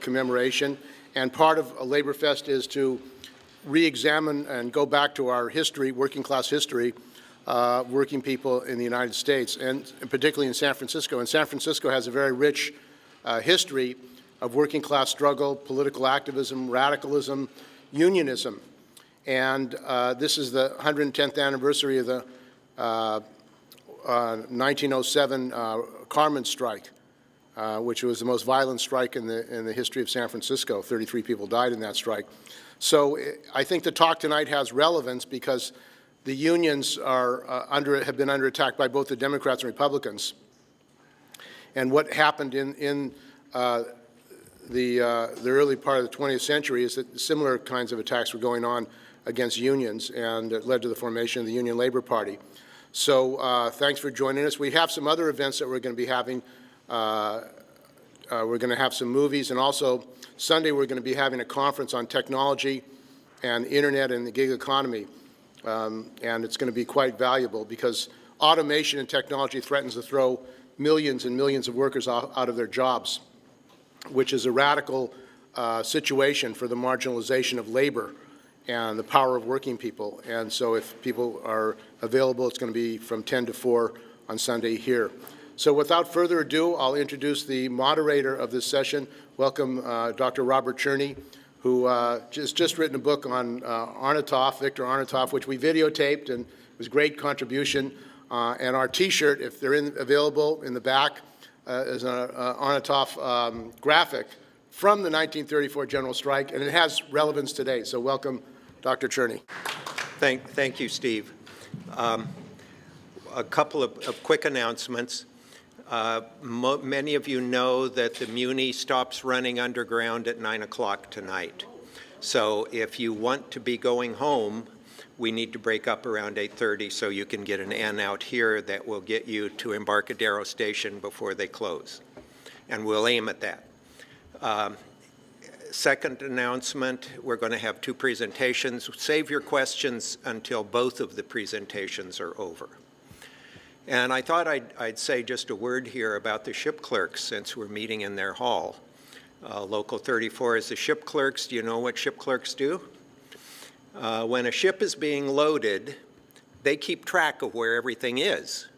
commemoration. And part of Labor Fest is to re-examine and go back to our history, working class history, working people in the United States, and particularly in San Francisco. And San Francisco has a very rich history of working class struggle, political activism, radicalism, unionism. And this is the 110th anniversary of the 1907 Carmen strike, which was the most violent strike in the history of San Francisco. 33 people died in that strike. So I think the talk tonight has relevance because the unions have been under attack by both the Democrats and Republicans. And what happened in the early part of the 20th century is that similar kinds of attacks were going on against unions, and it led to the formation of the Union Labor Party. So thanks for joining us. We have some other events that we're going to be having. We're going to have some movies, and also Sunday we're going to be having a conference on technology and internet and the gig economy. And it's going to be quite valuable because automation and technology threatens to throw millions and millions of workers out of their jobs, which is a radical situation for the marginalization of labor and the power of working people. And so if people are available, it's going to be from 10 to 4 on Sunday here. So without further ado, I'll introduce the moderator of this session. Welcome Dr. Robert Cherney, who has just written a book on Victor Arnautoff, which we videotaped, and it was a great contribution. And our T-shirt, if they're available in the back, is an Arnautoff graphic from the 1934 general strike, and it has relevance today. So welcome, Dr. Cherney. Thank you, Steve. A couple of quick announcements. Many of you know that the Muni stops running underground at 9 o'clock tonight. So if you want to be going home, we need to break up around 8:30 so you can get an N out here that will get you to Embarcadero Station before they close. And we'll aim at that. Second announcement, we're going to have 2 presentations. Save your questions until both of the presentations are over. And I thought I'd say just a word here about the ship clerks since we're meeting in their hall. Local 34 is the ship clerks. Do you know what ship clerks do? When a ship is being loaded, they keep track of where everything is.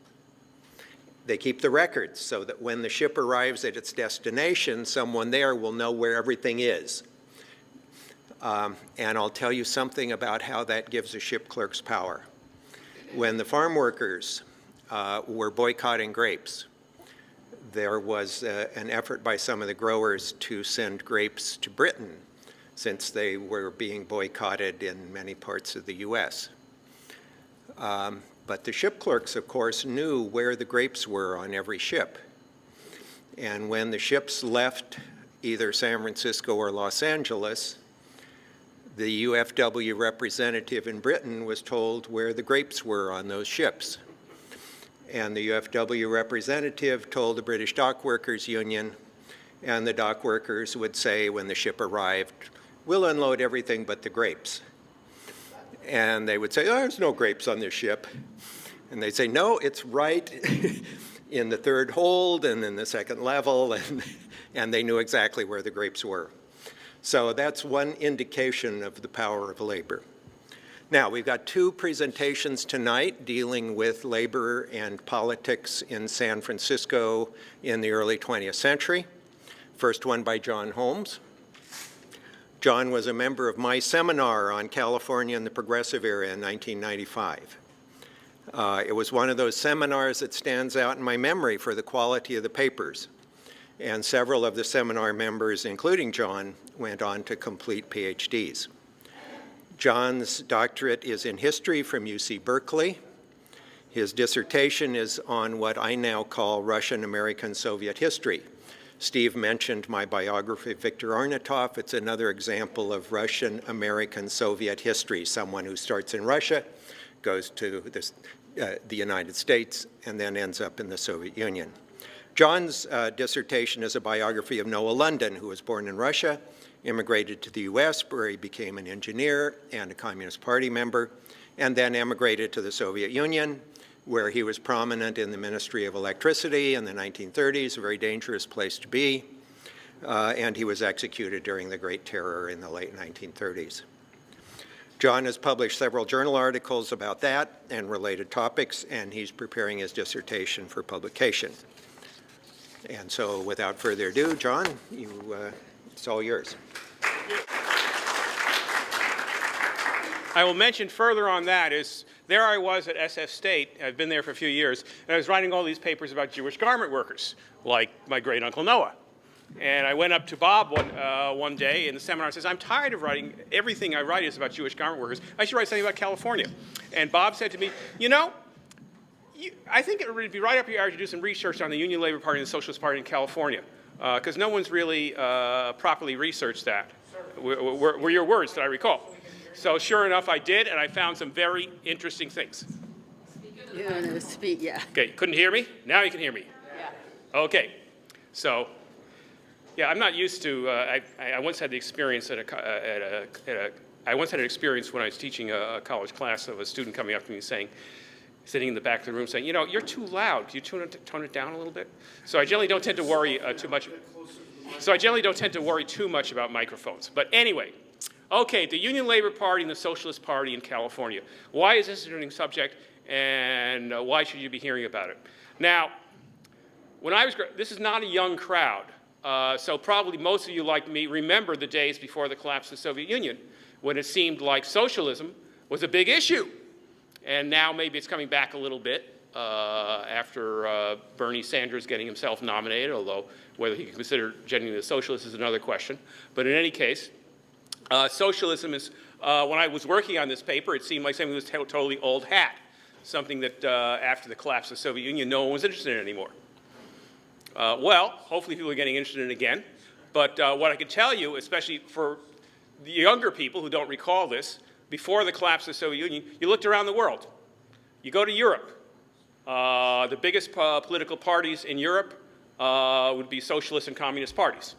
They keep the records so that when the ship arrives at its destination, someone there will know where everything is. And I'll tell you something about how that gives the ship clerks power. When the farm workers were boycotting grapes, there was an effort by some of the growers to send grapes to Britain since they were being boycotted in many parts of the U.S. But the ship clerks, of course, knew where the grapes were on every ship. And when the ships left either San Francisco or Los Angeles, the UFW representative in Britain was told where the grapes were on those ships. And the UFW representative told the British Dock Workers Union, and the dock workers would say when the ship arrived, we'll unload everything but the grapes. And they would say, oh, there's no grapes on this ship. And they'd say, no, it's right in the third hold and in the second level, and they knew exactly where the grapes were. So that's one indication of the power of labor. Now, we've got 2 presentations tonight dealing with labor and politics in San Francisco in the early 20th century. First one by John Holmes. John was a member of my seminar on California in the Progressive Era in 1995. It was one of those seminars that stands out in my memory for the quality of the papers. And several of the seminar members, including John, went on to complete PhDs. John's doctorate is in history from UC Berkeley. His dissertation is on what I now call Russian-American Soviet history. Steve mentioned my biography, Victor Arnautoff. It's another example of Russian-American Soviet history, someone who starts in Russia, goes to the United States, and then ends up in the Soviet Union. John's dissertation is a biography of Noah London, who was born in Russia, immigrated to the US, where he became an engineer and a Communist Party member, and then emigrated to the Soviet Union, where he was prominent in the Ministry of Electricity in the 1930s, a very dangerous place to be. and he was executed during the Great Terror in the late 1930s. John has published several journal articles about that and related topics, and he's preparing his dissertation for publication. And so without further ado, John, it's all yours. I will mention further on that is there I was at SF State. I've been there for a few years, and I was writing all these papers about Jewish garment workers, like my great uncle Noah. And I went up to Bob one day in the seminar and says, I'm tired of writing, everything I write is about Jewish garment workers. I should write something about California. And Bob said to me, you know, I think it would be right up your alley to do some research on the Union Labor Party and the Socialist Party in California, because no one's really properly researched that, were your words that I recall. So sure enough, I did, and I found some very interesting things. You're going to speak, yeah. Okay, couldn't hear me? Now you can hear me. Yeah. Okay, so yeah, I'm not used to. I once had the experience I once had an experience when I was teaching a college class of a student coming up to me saying, sitting in the back of the room saying, you know, you're too loud. Can you tone it down a little bit? So I generally don't tend to worry too much. So I generally don't tend to worry too much about microphones. But anyway. Okay, the Union Labor Party and the Socialist Party in California. Why is this an interesting subject, and why should you be hearing about it? Now, this is not a young crowd, so probably most of you, like me, remember the days before the collapse of the Soviet Union, when it seemed like socialism was a big issue. And now maybe it's coming back a little bit after Bernie Sanders getting himself nominated, although whether he can consider genuinely a socialist is another question. But in any case, socialism is, when I was working on this paper, it seemed like something that was totally old hat, something that after the collapse of the Soviet Union, no one was interested in anymore. Well, hopefully people are getting interested in it again. But what I can tell you, especially for the younger people who don't recall this, before the collapse of the Soviet Union, you looked around the world. You go to Europe. The biggest political parties in Europe would be socialist and communist parties.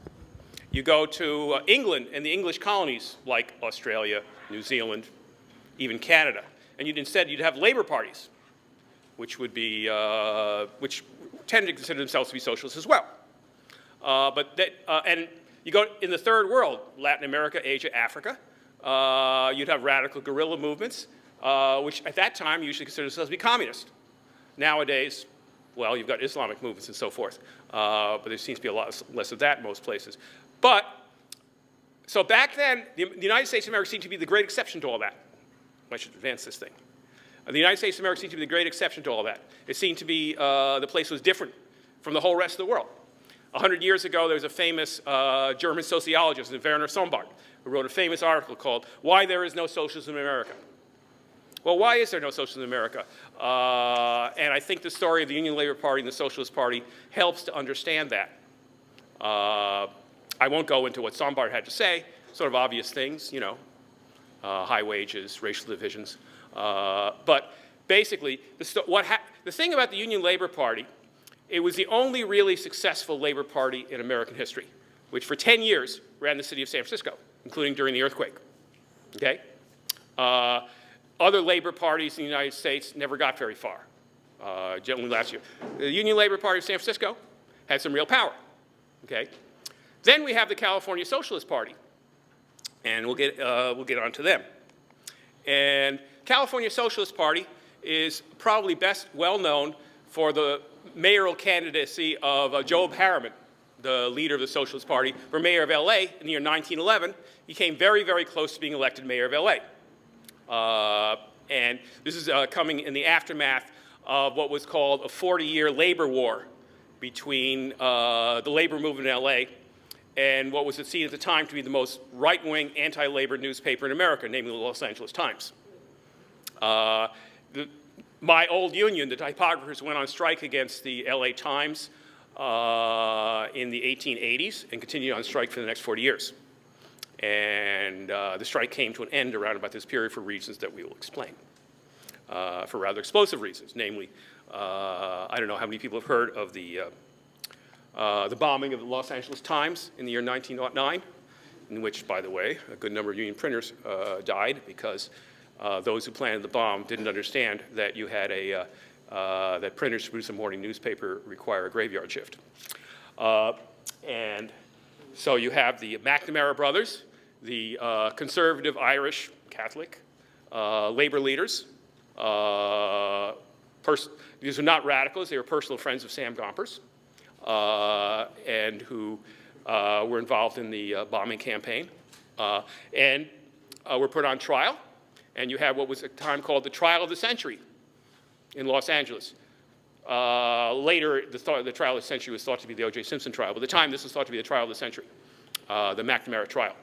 You go to England and the English colonies, like Australia, New Zealand, even Canada, and instead you'd have labor parties, which would be, which tend to consider themselves to be socialists as well. And you go in the third world, Latin America, Asia, Africa, you'd have radical guerrilla movements, which at that time usually considered themselves to be communist. Nowadays, well, you've got Islamic movements and so forth, but there seems to be a lot less of that in most places. But, so back then, the United States of America seemed to be the great exception to all that. I should advance this thing. The United States of America seemed to be the great exception to all that. It seemed to be, the place was different from the whole rest of the world. 100 years ago, there was a famous German sociologist, Werner Sombart, who wrote a famous article called Why There Is No Socialism in America. Well, why is there no socialism in America? And I think the story of the Union Labor Party and the Socialist Party helps to understand that. I won't go into what Sombart had to say, sort of obvious things, you know, high wages, racial divisions. But basically, the thing about the Union Labor Party, it was the only really successful labor party in American history, which for 10 years ran the city of San Francisco, including during the earthquake. Okay? Other labor parties in the United States never got very far, generally last year. The Union Labor Party of San Francisco had some real power. Okay? Then we have the California Socialist Party, and we'll get onto them. And California Socialist Party is probably best well known for the mayoral candidacy of Job Harriman, the leader of the Socialist Party, for mayor of LA in the year 1911. He came very, very close to being elected mayor of LA. And this is coming in the aftermath of what was called a 40-year labor war between the labor movement in LA and what was seen at the time to be the most right-wing anti-labor newspaper in America, namely the Los Angeles Times. My old union, the typographers, went on strike against the LA Times in the 1880s and continued on strike for the next 40 years. And the strike came to an end around about this period for reasons that we will explain, for rather explosive reasons. Namely, I don't know how many people have heard of the bombing of the Los Angeles Times in the year 1909, in which, by the way, a good number of union printers died because those who planted the bomb didn't understand that you had that printers to produce a morning newspaper require a graveyard shift. And So you have the McNamara brothers, the conservative Irish Catholic labor leaders. These are not radicals. They were personal friends of Sam Gompers and who were involved in the bombing campaign and were put on trial. And you had what was at the time called the trial of the century in Los Angeles. Later, the trial of the century was thought to be the O.J. Simpson trial. But at the time, this was thought to be the trial of the century, the McNamara trial.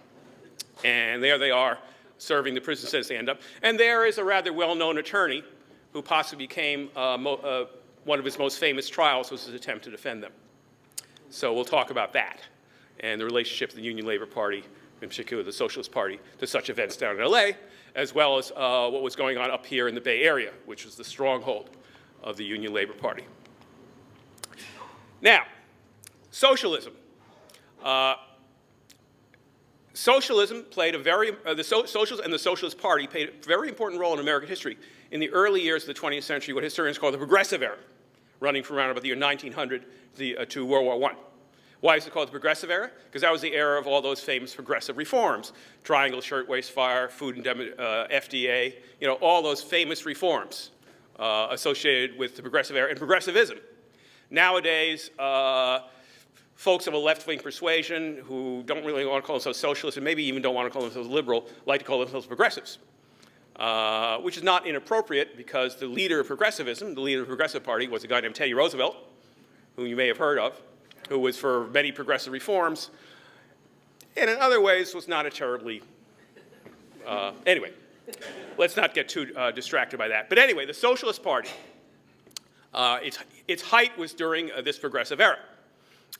And there they are, serving the prison sentence they end up. And there is a rather well-known attorney who possibly became one of his most famous trials was his attempt to defend them. So we'll talk about that and the relationship of the Union Labor Party, in particular the Socialist Party, to such events down in LA, as well as what was going on up here in the Bay Area, which was the stronghold of the Union Labor Party. Now, socialism. Socialism played a very, Socialists and the Socialist Party played a very important role in American history in the early years of the 20th century, what historians call the Progressive Era, running from around about the year 1900 to World War I. Why is it called the Progressive Era? Because that was the era of all those famous progressive reforms, Triangle Shirtwaist Fire, Food and FDA, you know, all those famous reforms associated with the Progressive Era and progressivism. Nowadays, folks of a left-wing persuasion who don't really want to call themselves socialists and maybe even don't want to call themselves liberal like to call themselves progressives, which is not inappropriate because the leader of progressivism, the leader of the Progressive Party, was a guy named Teddy Roosevelt, whom you may have heard of, who was for many progressive reforms, and in other ways was not a terribly, anyway, let's not get too distracted by that. But anyway, the Socialist Party, its height was during this progressive era.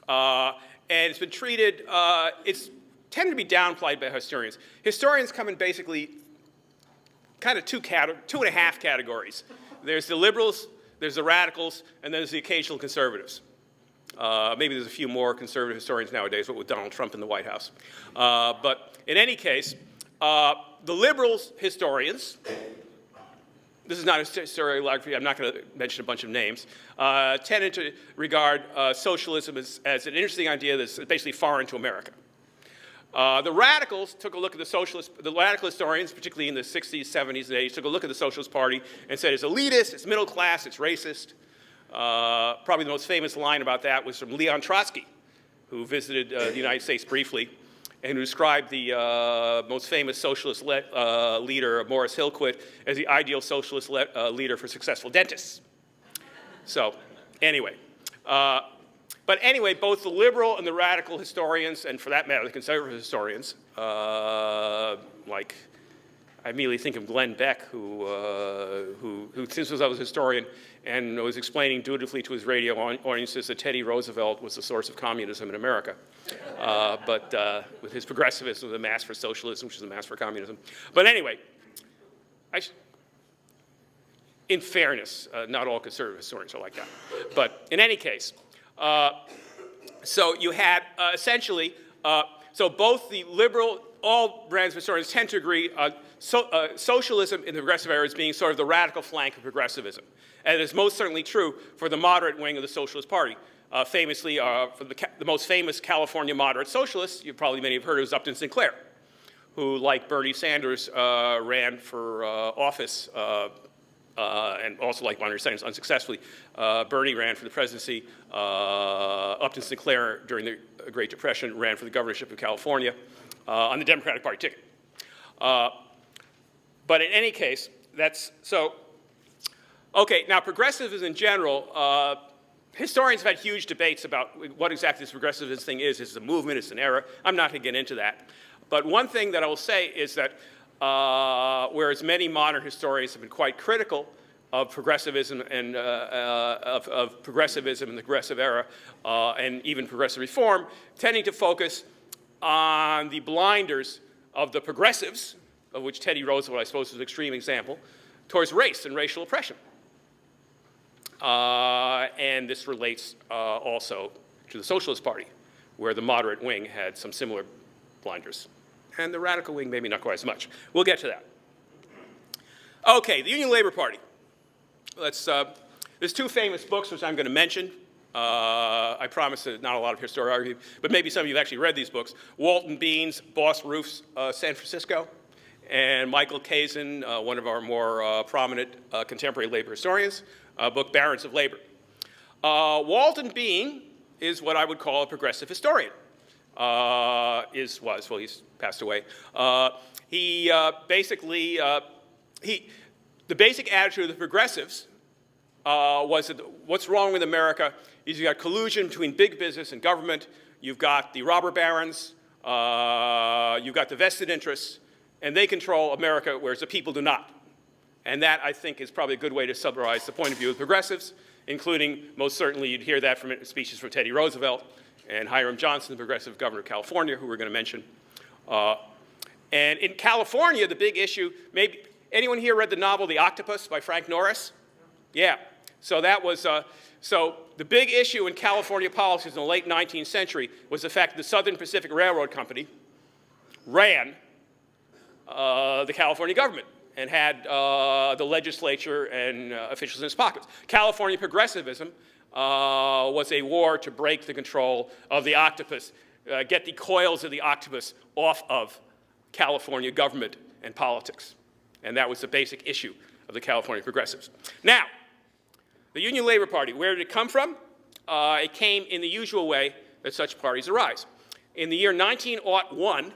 And it's been treated, it's tended to be downplayed by historians. Historians come in basically kind of two and a half categories. There's the liberals, there's the radicals, and then there's the occasional conservatives. Maybe there's a few more conservative historians nowadays, but with Donald Trump in the White House. But in any case, the liberals historians, this is not a historiography, I'm not going to mention a bunch of names, tended to regard socialism as an interesting idea that's basically foreign to America. The radicals took a look at the radical historians, particularly in the 60s, 70s, and 80s, took a look at the Socialist Party and said it's elitist, it's middle class, it's racist. Probably the most famous line about that was from Leon Trotsky, who visited the United States briefly and who described the most famous socialist leader, Morris Hillquit, as the ideal socialist leader for successful dentists. So anyway, but anyway, both the liberal and the radical historians, and for that matter, the conservative historians, like I immediately think of Glenn Beck, who since I was a historian and was explaining dutifully to his radio audiences that Teddy Roosevelt was the source of communism in America. But with his progressivism, the mass for socialism, which is the mass for communism. But anyway, in fairness, not all conservative historians are like that. But in any case, so you had essentially, so both the liberal, all brands of historians tend to agree socialism in the progressive era as being sort of the radical flank of progressivism. And it is most certainly true for the moderate wing of the Socialist Party. Famously, for the most famous California moderate socialist, you probably many have heard of, is Upton Sinclair, who, like Bernie Sanders, ran for office, and also like Bernie Sanders unsuccessfully. Bernie ran for the presidency. Upton Sinclair, during the Great Depression, ran for the governorship of California on the Democratic Party ticket. But in any case, that's so. Okay, now progressivism in general, historians have had huge debates about what exactly this progressivist thing is. Is it a movement? Is it an era? I'm not going to get into that. But one thing that I will say is that whereas many modern historians have been quite critical of progressivism and of progressivism in the progressive era and even progressive reform, tending to focus on the blinders of the progressives, of which Teddy Roosevelt, I suppose, is an extreme example, towards race and racial oppression. And this relates also to the Socialist Party, where the moderate wing had some similar blinders. And the radical wing, maybe not quite as much. We'll get to that. Okay, the Union Labor Party. There's two famous books which I'm going to mention. I promise that not a lot of historiography, but maybe some of you have actually read these books. Walton Bean's Boss Roof's San Francisco, and Michael Kazin, one of our more prominent contemporary labor historians, book Barons of Labor. Walton Bean is what I would call a progressive historian. Well, he's passed away. The basic attitude of the progressives was that what's wrong with America is you've got collusion between big business and government, you've got the robber barons, you've got the vested interests, and they control America, whereas the people do not. And that, I think, is probably a good way to summarize the point of view of progressives, including, most certainly, you'd hear that from speeches from Teddy Roosevelt and Hiram Johnson, the progressive governor of California, who we're going to mention. And in California, the big issue, maybe anyone here read the novel The Octopus by Frank Norris? Yeah. So that was, so the big issue in California politics in the late 19th century was the fact that the Southern Pacific Railroad Company ran the California government and had the legislature and officials in its pockets. California progressivism was a war to break the control of the octopus, get the coils of the octopus off of California government and politics. And that was the basic issue of the California progressives. Now, the Union Labor Party, where did it come from? It came in the usual way that such parties arise. In the year 1901,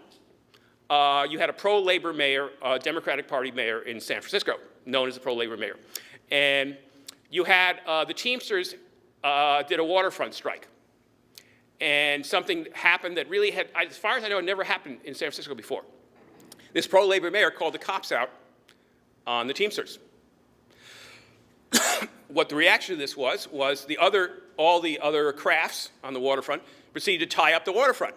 you had a pro-labor mayor, Democratic Party mayor in San Francisco, known as the pro-labor mayor. And you had the Teamsters did a waterfront strike. And something happened that really had, as far as I know, never happened in San Francisco before. This pro-labor mayor called the cops out on the Teamsters. What the reaction to this was all the other crafts on the waterfront proceeded to tie up the waterfront.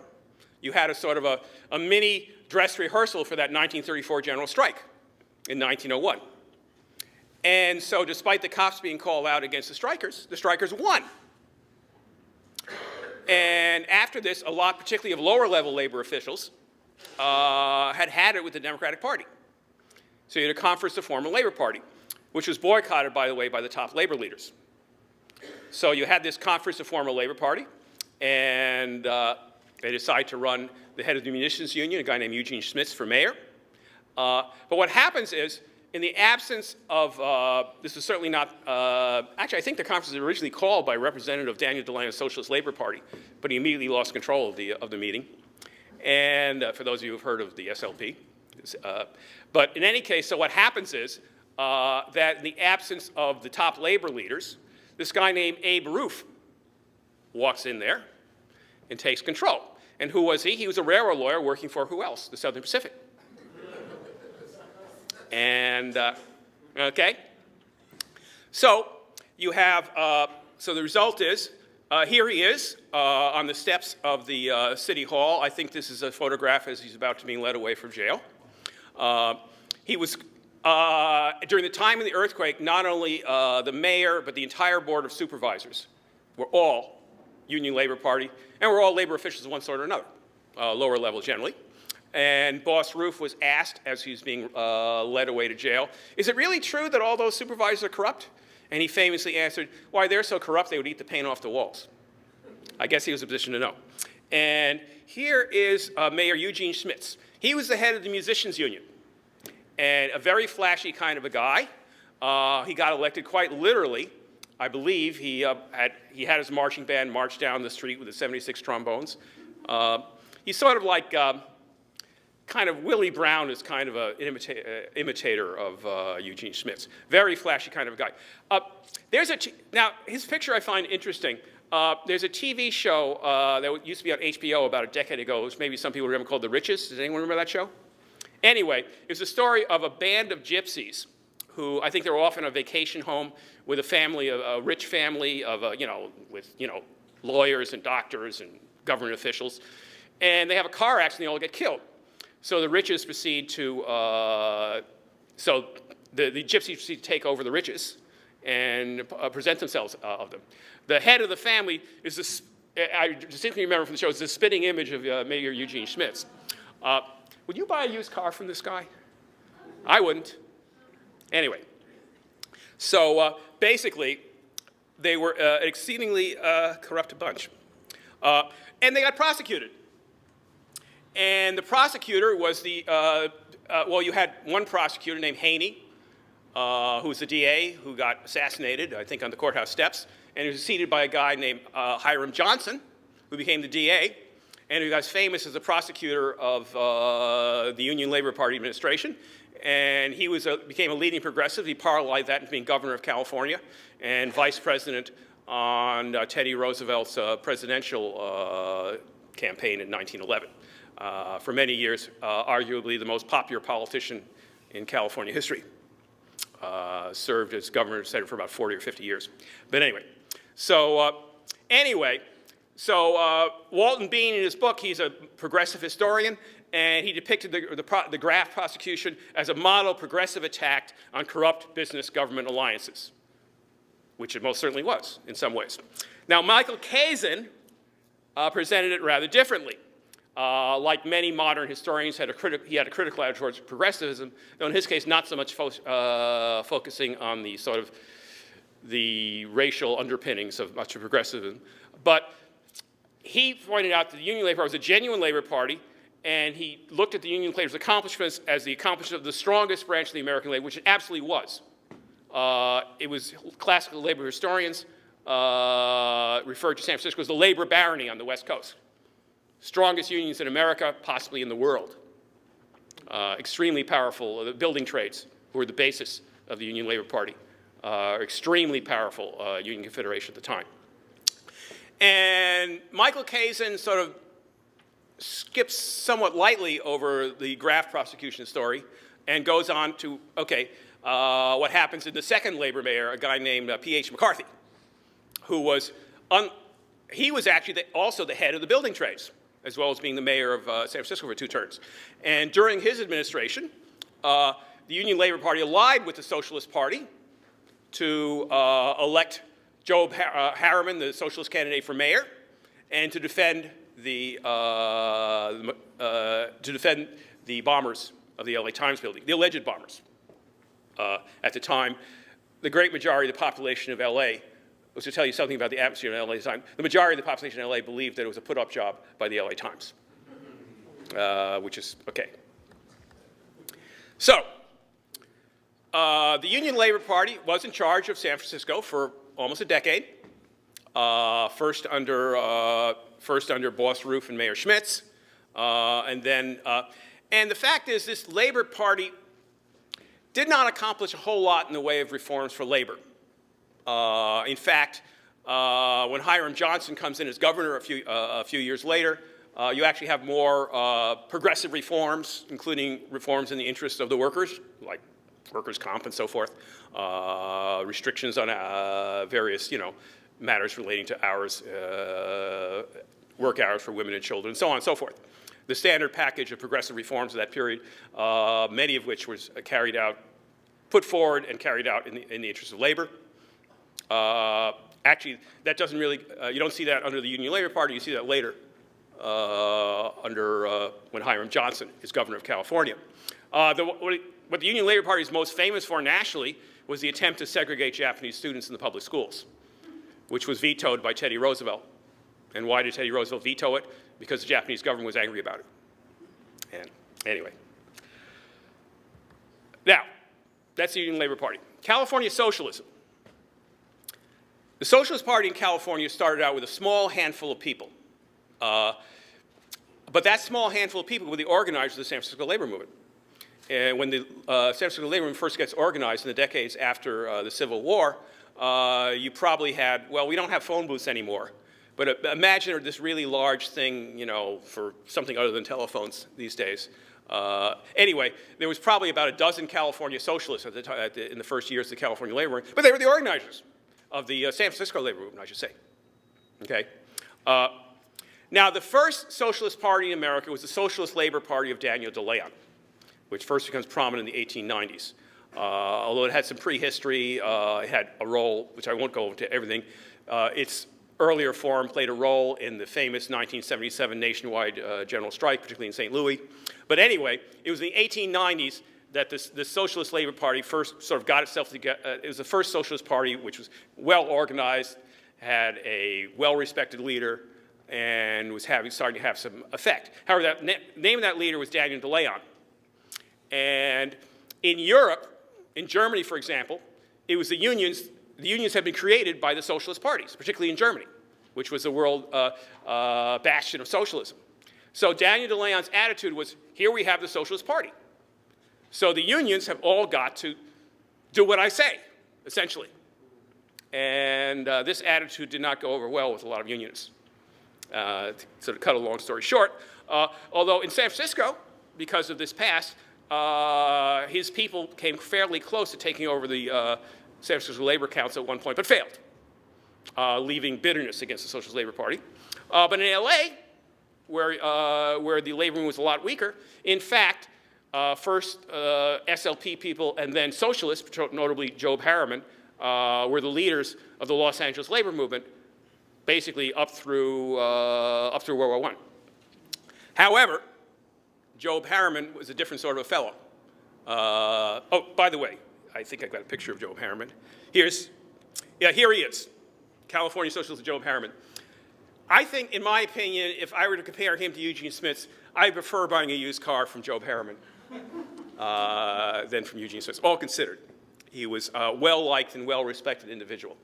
You had a sort of a mini dress rehearsal for that 1934 general strike in 1901. And so despite the cops being called out against the strikers won. And after this, a lot, particularly of lower level labor officials, had it with the Democratic Party. So you had a conference to form a Labor Party, which was boycotted, by the way, by the top labor leaders. So you had this conference to form a Labor Party, and they decided to run the head of the munitions union, a guy named Eugene Debs, for mayor. But what happens is, in the absence of, this is certainly not, actually I think the conference was originally called by Representative Daniel Delano's Socialist Labor Party, but he immediately lost control of the meeting. And for those of you who have heard of the SLP. But in any case, so what happens is that in the absence of the top labor leaders, this guy named Abe Roof walks in there and takes control. And who was he? He was a railroad lawyer working for who else? The Southern Pacific. And, okay. So you have, so the result is, here he is on the steps of the City Hall. I think this is a photograph as he's about to be led away from jail. He was, during the time of the earthquake, not only the mayor, but the entire board of supervisors were all Union Labor Party, and were all labor officials of one sort or another, lower level generally. And Boss Roof was asked, as he was being led away to jail, is it really true that all those supervisors are corrupt? And he famously answered, why, they're so corrupt they would eat the paint off the walls. I guess he was in a position to know. And here is Mayor Eugene Debs. He was the head of the musicians union, and a very flashy kind of a guy. He got elected quite literally. I believe he had his marching band march down the street with the 76 trombones. He's sort of like kind of Willie Brown is kind of an imitator of Eugene Debs. Very flashy kind of a guy. Now, his picture I find interesting. There's a TV show that used to be on HBO about a decade ago, which maybe some people remember, called The Riches. Does anyone remember that show? Anyway, it's a story of a band of gypsies who, I think they were off in a vacation home with a family, a rich family of, with lawyers and doctors and government officials. And they have a car accident, they all get killed. So the riches proceed to, so the gypsies proceed to take over the riches and present themselves of them. The head of the family is this, I distinctly remember from the show, is the spitting image of Mayor Eugene Debs. Would you buy a used car from this guy? I wouldn't. Anyway, so basically, they were an exceedingly corrupt bunch. And they got prosecuted. And the prosecutor was well, you had one prosecutor named Haney, who was the DA, who got assassinated, I think, on the courthouse steps. And he was succeeded by a guy named Hiram Johnson, who became the DA, and who got famous as a prosecutor of the Union Labor Party administration. And he became a leading progressive. He parlayed that into being governor of California and vice president on Teddy Roosevelt's presidential campaign in 1911. For many years, arguably the most popular politician in California history. Served as governor of the state for about 40 or 50 years. But anyway, so Walton Bean, in his book, he's a progressive historian, and he depicted the graft prosecution as a model progressive attack on corrupt business-government alliances, which it most certainly was in some ways. Now, Michael Kazin presented it rather differently. Like many modern historians, he had a critical attitude towards progressivism, though in his case not so much focusing on the sort of the racial underpinnings of much of progressivism. But he pointed out that the Union Labor Party was a genuine labor party, and he looked at the Union Labor's accomplishments as the accomplishment of the strongest branch of the American labor, which it absolutely was. It was classical labor historians referred to San Francisco as the labor barony on the West Coast. Strongest unions in America, possibly in the world. Extremely powerful. The building trades, who were the basis of the Union Labor Party, extremely powerful union confederation at the time. And Michael Kazin sort of skips somewhat lightly over the graft prosecution story and goes on to, what happens in the second labor mayor, a guy named P.H. McCarthy, who was, he was actually also the head of the building trades, as well as being the mayor of San Francisco for 2 terms. And during his administration, the Union Labor Party allied with the Socialist Party to elect Job Harriman, the socialist candidate for mayor, and to defend the bombers of the LA Times building, the alleged bombers. At the time, the great majority of the population of LA, was to tell you something about the atmosphere in LA at the time, the majority of the population in LA believed that it was a put-up job by the LA Times, which is okay. So, the Union Labor Party was in charge of San Francisco for almost a decade, first under Boss Roof and Mayor Schmitz, and the fact is this Labor Party did not accomplish a whole lot in the way of reforms for labor. In fact, when Hiram Johnson comes in as governor a few years later, you actually have more progressive reforms, including reforms in the interest of the workers, like workers' comp and so forth, restrictions on various, matters relating to hours, work hours for women and children, and so on and so forth. The standard package of progressive reforms of that period, many of which was put forward and carried out in the interest of labor. Actually, that doesn't really, you don't see that under the Union Labor Party, you see that later when Hiram Johnson is governor of California. What the Union Labor Party is most famous for nationally was the attempt to segregate Japanese students in the public schools, which was vetoed by Teddy Roosevelt. And why did Teddy Roosevelt veto it? Because the Japanese government was angry about it. And anyway. Now, that's the Union Labor Party. California socialism. The Socialist Party in California started out with a small handful of people. But that small handful of people were the organizers of the San Francisco labor movement. And when the San Francisco labor movement first gets organized in the decades after the Civil War, you probably had, well, we don't have phone booths anymore. But imagine this really large thing, for something other than telephones these days. Anyway, there was probably about a dozen California socialists in the first years of the California labor movement, but they were the organizers of the San Francisco labor movement, I should say. Okay. Now, the first socialist party in America was the Socialist Labor Party of Daniel De Leon, which first becomes prominent in the 1890s. Although it had some prehistory, it had a role, which I won't go into everything. Its earlier form played a role in the famous 1977 nationwide general strike, particularly in St. Louis. But anyway, it was in the 1890s that the Socialist Labor Party first sort of got itself together. It was the first Socialist Party which was well organized, had a well-respected leader, and was starting to have some effect. However, the name of that leader was Daniel DeLeon. And in Europe, in Germany, for example, it was the unions. The unions had been created by the socialist parties, particularly in Germany, which was the world bastion of socialism. So Daniel DeLeon's attitude was, here we have the Socialist Party. So the unions have all got to do what I say, essentially. And this attitude did not go over well with a lot of unionists. To sort of cut a long story short, although in San Francisco, because of this past, his people came fairly close to taking over the San Francisco Labor Council at one point, but failed, leaving bitterness against the Socialist Labor Party. But in LA, where the labor movement was a lot weaker, in fact, first SLP people and then socialists, notably Job Harriman, were the leaders of the Los Angeles labor movement, basically up through World War I. However, Job Harriman was a different sort of a fellow. Oh, by the way, I think I've got a picture of Job Harriman. Here he is, California socialist Job Harriman. I think, in my opinion, if I were to compare him to Eugene Smith, I prefer buying a used car from Job Harriman than from Eugene Smith, all considered. He was a well-liked and well-respected individual.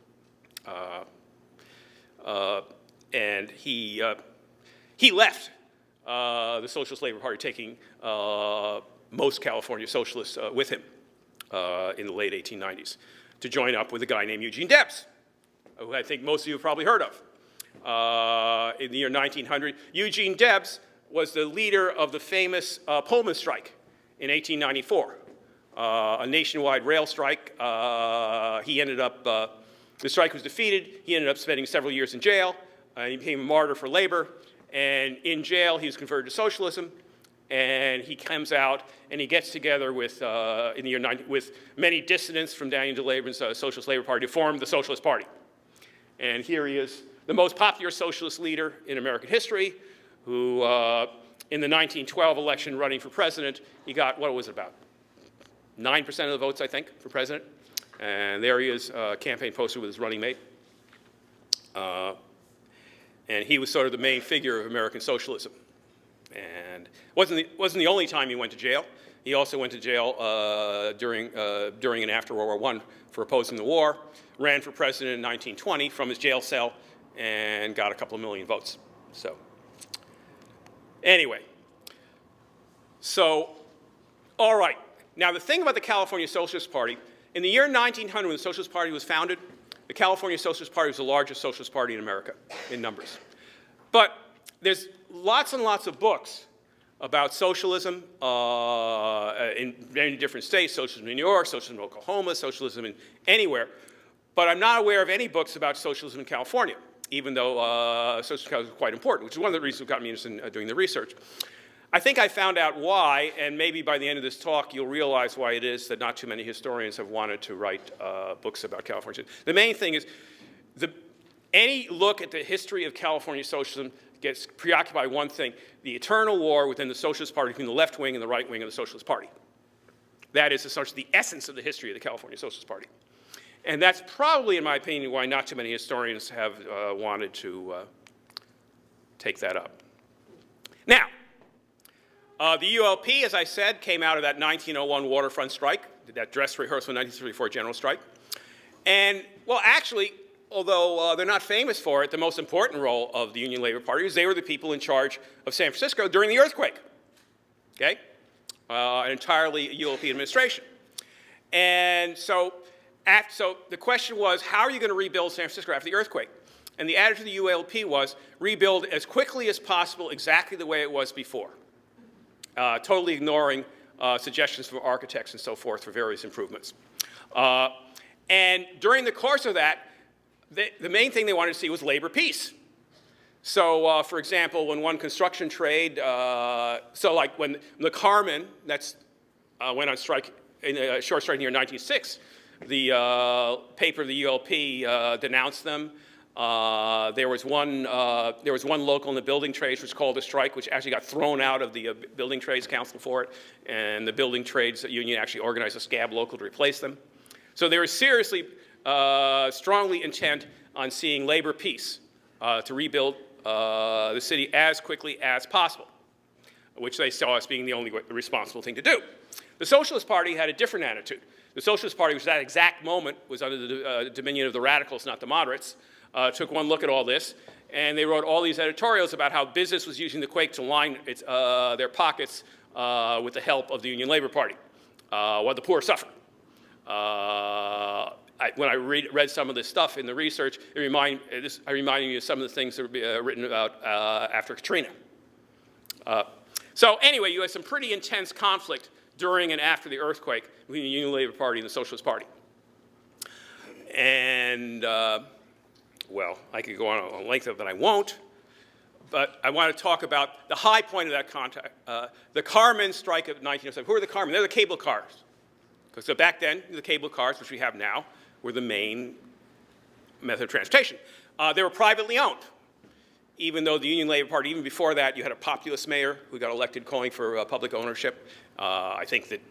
And he left the Socialist Labor Party, taking most California socialists with him in the late 1890s to join up with a guy named Eugene Debs, who I think most of you have probably heard of. In the year 1900, Eugene Debs was the leader of the famous Pullman strike in 1894, a nationwide rail strike. He ended up, the strike was defeated. He ended up spending several years in jail. He became a martyr for labor. And in jail, he was converted to socialism. And he comes out and he gets together with, in the year with many dissidents from Daniel DeLeon's Socialist Labor Party to form the Socialist Party. And here he is, the most popular socialist leader in American history, who in the 1912 election running for president, he got, what was it, about 9% of the votes, I think, for president. And there he is, campaign poster with his running mate. And he was sort of the main figure of American socialism. And wasn't the only time he went to jail. He also went to jail during and after World War I for opposing the war, ran for president in 1920 from his jail cell, and got a couple of million votes. So anyway, so all right. Now the thing about the California Socialist Party, in the year 1900 when the Socialist Party was founded, the California Socialist Party was the largest socialist party in America in numbers. But there's lots and lots of books about socialism in many different states, socialism in New York, socialism in Oklahoma, socialism in anywhere. But I'm not aware of any books about socialism in California, even though socialism is quite important, which is one of the reasons that got me interested in doing the research. I think I found out why, and maybe by the end of this talk you'll realize why it is that not too many historians have wanted to write books about California. The main thing is, any look at the history of California socialism gets preoccupied with one thing: the eternal war within the Socialist Party between the left wing and the right wing of the Socialist Party. That is essentially the essence of the history of the California Socialist Party. And that's probably, in my opinion, why not too many historians have wanted to take that up. Now, the ULP, as I said, came out of that 1901 waterfront strike, that dress rehearsal 1934 general strike. And, well, actually, although they're not famous for it, the most important role of the Union Labor Party is they were the people in charge of San Francisco during the earthquake, okay? An entirely ULP administration. And so the question was, how are you going to rebuild San Francisco after the earthquake? And the attitude of the ULP was, rebuild as quickly as possible exactly the way it was before, totally ignoring suggestions from architects and so forth for various improvements. And during the course of that, the main thing they wanted to see was labor peace. So, for example, when one construction trade, so like when the Carmen, went on strike, in a short strike in the year 1906, the paper of the ULP denounced them. There was one local in the building trades which called a strike, which actually got thrown out of the building trades council for it, and the building trades union actually organized a scab local to replace them. So they were seriously, strongly intent on seeing labor peace to rebuild the city as quickly as possible, which they saw as being the only responsible thing to do. The Socialist Party had a different attitude. The Socialist Party, which at that exact moment was under the dominion of the radicals, not the moderates, took one look at all this, and they wrote all these editorials about how business was using the quake to line their pockets with the help of the Union Labor Party, while the poor suffer. When I read some of this stuff in the research, it reminded me of some of the things that were written about after Katrina. So anyway, you had some pretty intense conflict during and after the earthquake between the Union Labor Party and the Socialist Party. And, well, I could go on a length of it, but I won't. But I want to talk about the high point of that contact, the Carmen strike of 1907. Who are the Carmen? They're the cable cars. So back then, the cable cars, which we have now, were the main method of transportation. They were privately owned, even though the Union Labor Party, even before that, you had a populist mayor who got elected calling for public ownership. I think that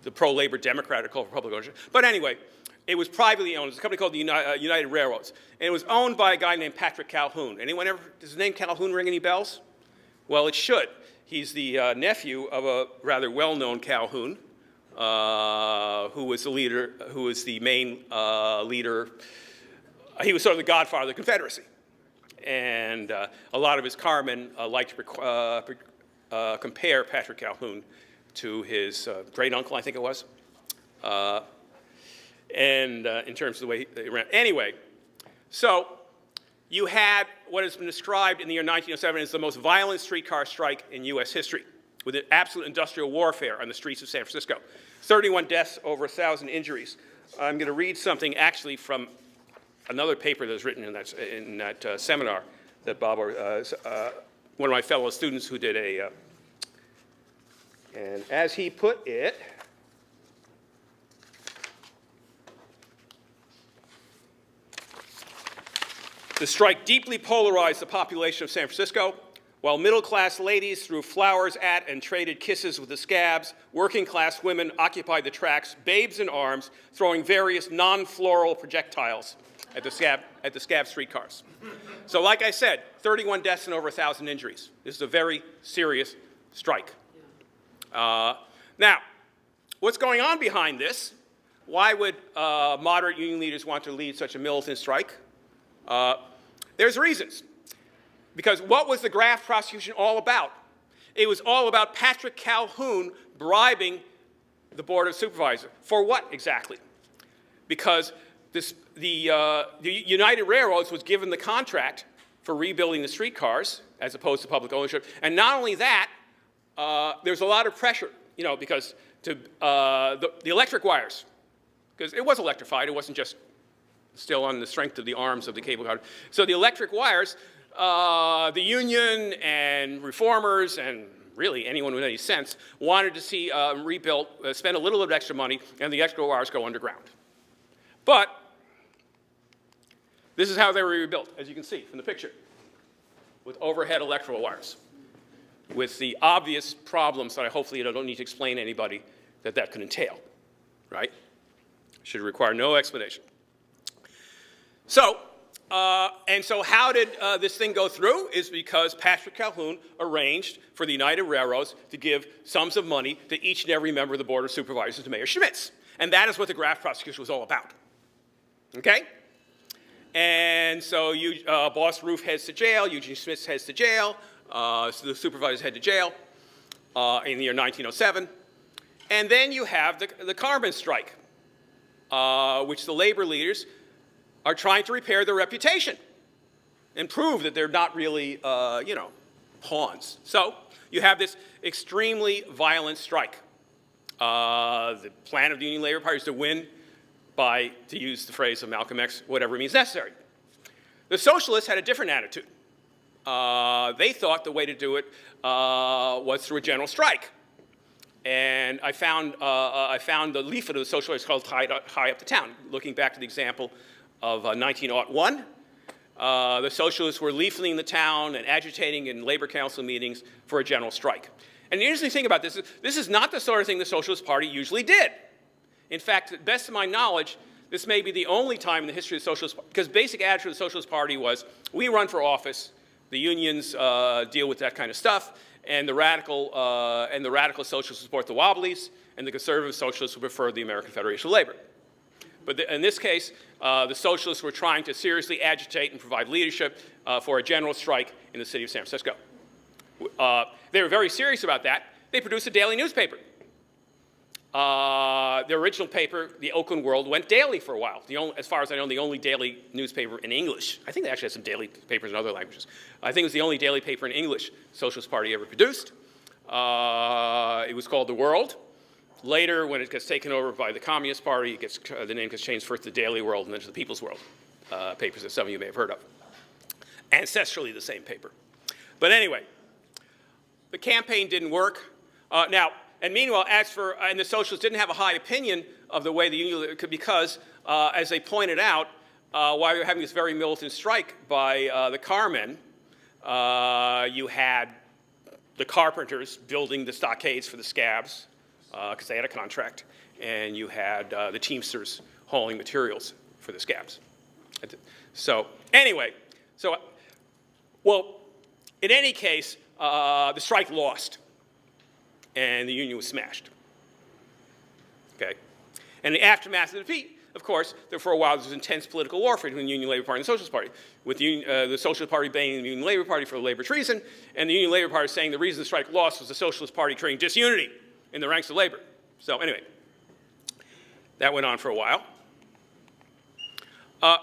the pro-labor Democrat had called for public ownership. But anyway, it was privately owned. It was a company called the United Railroads. And it was owned by a guy named Patrick Calhoun. Anyone ever, does the name Calhoun ring any bells? Well, it should. He's the nephew of a rather well-known Calhoun, who was the leader, who was the main leader. He was sort of the godfather of the Confederacy. And a lot of his carmen liked to compare Patrick Calhoun to his great uncle, I think it was, and in terms of the way they ran. Anyway, so you had what has been described in the year 1907 as the most violent streetcar strike in U.S. history, with an absolute industrial warfare on the streets of San Francisco. 31 deaths, over 1,000 injuries. I'm going to read something actually from another paper that was written in that seminar that Bob, one of my fellow students who did a, and as he put it, the strike deeply polarized the population of San Francisco. While middle-class ladies threw flowers at and traded kisses with the scabs, working-class women occupied the tracks, babes in arms, throwing various non-floral projectiles at the scab streetcars. So like I said, 31 deaths and over 1,000 injuries. This is a very serious strike. Now, what's going on behind this? Why would moderate union leaders want to lead such a militant strike? There's reasons. Because what was the graft prosecution all about? It was all about Patrick Calhoun bribing the Board of Supervisors. For what exactly? Because the United Railroads was given the contract for rebuilding the streetcars as opposed to public ownership. And not only that, there's a lot of pressure, you know, because the electric wires, because it was electrified, it wasn't just still on the strength of the arms of the cable car. So the electric wires, the union and reformers and really anyone with any sense wanted to see rebuilt, spend a little bit of extra money, and the extra wires go underground. But this is how they were rebuilt, as you can see from the picture, with overhead electrical wires, with the obvious problems that I hopefully don't need to explain to anybody that could entail, right? Should require no explanation. So, so how did this thing go through? Is because Patrick Calhoun arranged for the United Railroads to give sums of money to each and every member of the Board of Supervisors, to Mayor Schmitz. And that is what the graft prosecution was all about. Okay? And so Boss Roof heads to jail, Eugene Smith heads to jail, so the supervisors head to jail in the year 1907. And then you have the Carmen strike, which the labor leaders are trying to repair their reputation and prove that they're not really, pawns. So you have this extremely violent strike. The plan of the Union Labor Party is to win by, to use the phrase of Malcolm X, whatever means necessary. The socialists had a different attitude. They thought the way to do it was through a general strike. And I found the leaflet of the socialists called High Up the Town, looking back to the example of 1901. the socialists were leafleting the town and agitating in labor council meetings for a general strike. And the interesting thing about this is not the sort of thing the Socialist Party usually did. In fact, to the best of my knowledge, this may be the only time in the history of the Socialist Party, because basic attitude of the Socialist Party was, we run for office, the unions deal with that kind of stuff, and the radical socialists support the Wobblies, and the conservative socialists would prefer the American Federation of Labor. But in this case, the socialists were trying to seriously agitate and provide leadership for a general strike in the city of San Francisco. They were very serious about that. They produced a daily newspaper. The original paper, the Oakland World, went daily for a while. As far as I know, the only daily newspaper in English. I think they actually had some daily papers in other languages. I think it was the only daily paper in English the Socialist Party ever produced. It was called The World. Later, when it gets taken over by the Communist Party, the name gets changed first to the Daily World and then to the People's World, papers that some of you may have heard of. Ancestrally the same paper. But anyway, the campaign didn't work. And meanwhile, and the socialists didn't have a high opinion of the way the union, because as they pointed out, while they were having this very militant strike by the Carmen, you had the carpenters building the stockades for the scabs, because they had a contract, and you had the Teamsters hauling materials for the scabs. So anyway, well, in any case, the strike lost, and the union was smashed. Okay? And in the aftermath of the defeat, of course, for a while there was intense political warfare between the Union Labor Party and the Socialist Party, with the Socialist Party blaming the Union Labor Party for labor treason, and the Union Labor Party saying the reason the strike lost was the Socialist Party creating disunity in the ranks of labor. So anyway, that went on for a while.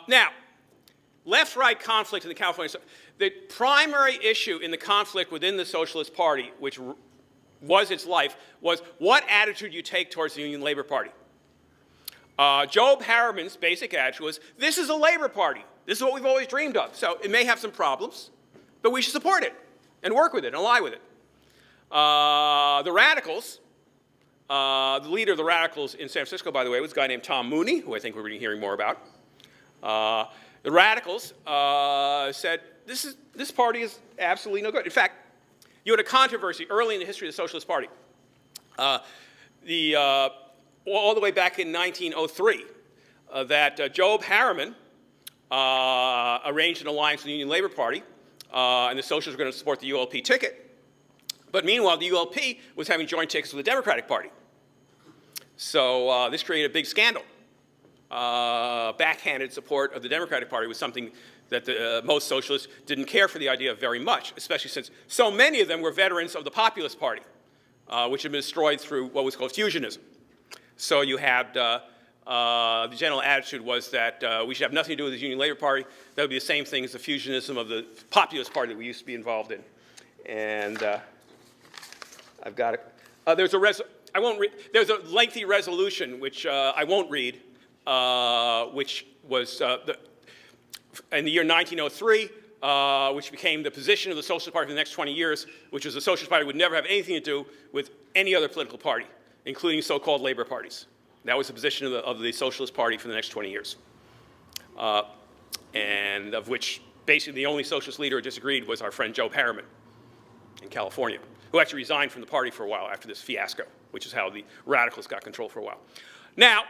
Now, left-right conflict in the California, the primary issue in the conflict within the Socialist Party, which was its life, was what attitude you take towards the Union Labor Party. Job Harriman's basic attitude was, this is a labor party. This is what we've always dreamed of. So it may have some problems, but we should support it and work with it and ally with it. The radicals, the leader of the radicals in San Francisco, by the way, was a guy named Tom Mooney, who I think we're going to be hearing more about. The radicals said, this party is absolutely no good. In fact, you had a controversy early in the history of the Socialist Party. All the way back in 1903, that Job Harriman arranged an alliance with the Union Labor Party, and the Socialists were going to support the ULP ticket. But meanwhile, the ULP was having joint tickets with the Democratic Party. So this created a big scandal. Backhanded support of the Democratic Party was something that most socialists didn't care for the idea of very much, especially since so many of them were veterans of the Populist Party, which had been destroyed through what was called fusionism. So you had the general attitude was that we should have nothing to do with the Union Labor Party. That would be the same thing as the fusionism of the Populist Party that we used to be involved in. And I've got it. There's a lengthy resolution which I won't read, which was in the year 1903, which became the position of the Socialist Party for the next 20 years, which was the Socialist Party would never have anything to do with any other political party, including so-called labor parties. That was the position of the Socialist Party for the next 20 years, and of which basically the only socialist leader who disagreed was our friend Job Harriman in California, who actually resigned from the party for a while after this fiasco, which is how the radicals got control for a while. Now,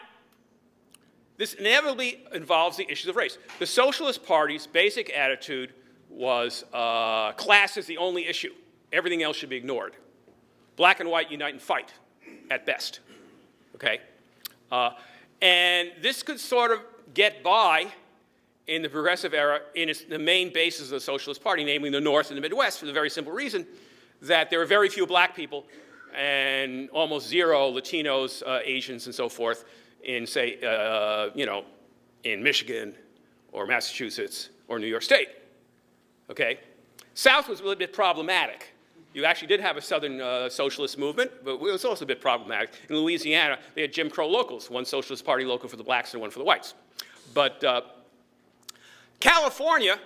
this inevitably involves the issues of race. The Socialist Party's basic attitude was class is the only issue. Everything else should be ignored. Black and white unite and fight, at best. Okay? And this could sort of get by in the progressive era in the main basis of the Socialist Party, namely the North and the Midwest, for the very simple reason that there are very few black people and almost zero Latinos, Asians, and so forth in, say, in Michigan or Massachusetts or New York State. Okay? South was a little bit problematic. You actually did have a Southern socialist movement, but it was also a bit problematic. In Louisiana, they had Jim Crow locals, one Socialist Party local for the blacks and one for the whites. But California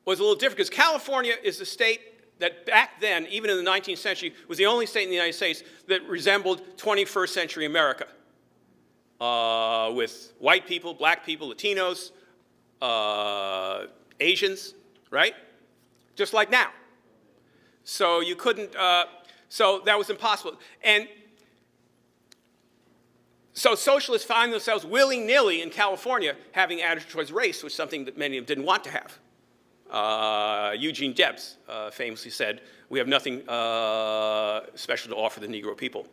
was a little different, because California is the state that back then, even in the 19th century, was the only state in the United States that resembled 21st century America, with white people, black people, Latinos, Asians, right? Just like now. So you couldn't, so that was impossible. And so socialists find themselves willy-nilly in California having attitude towards race, which is something that many of them didn't want to have. Eugene Debs famously said, "We have nothing special to offer the Negro people."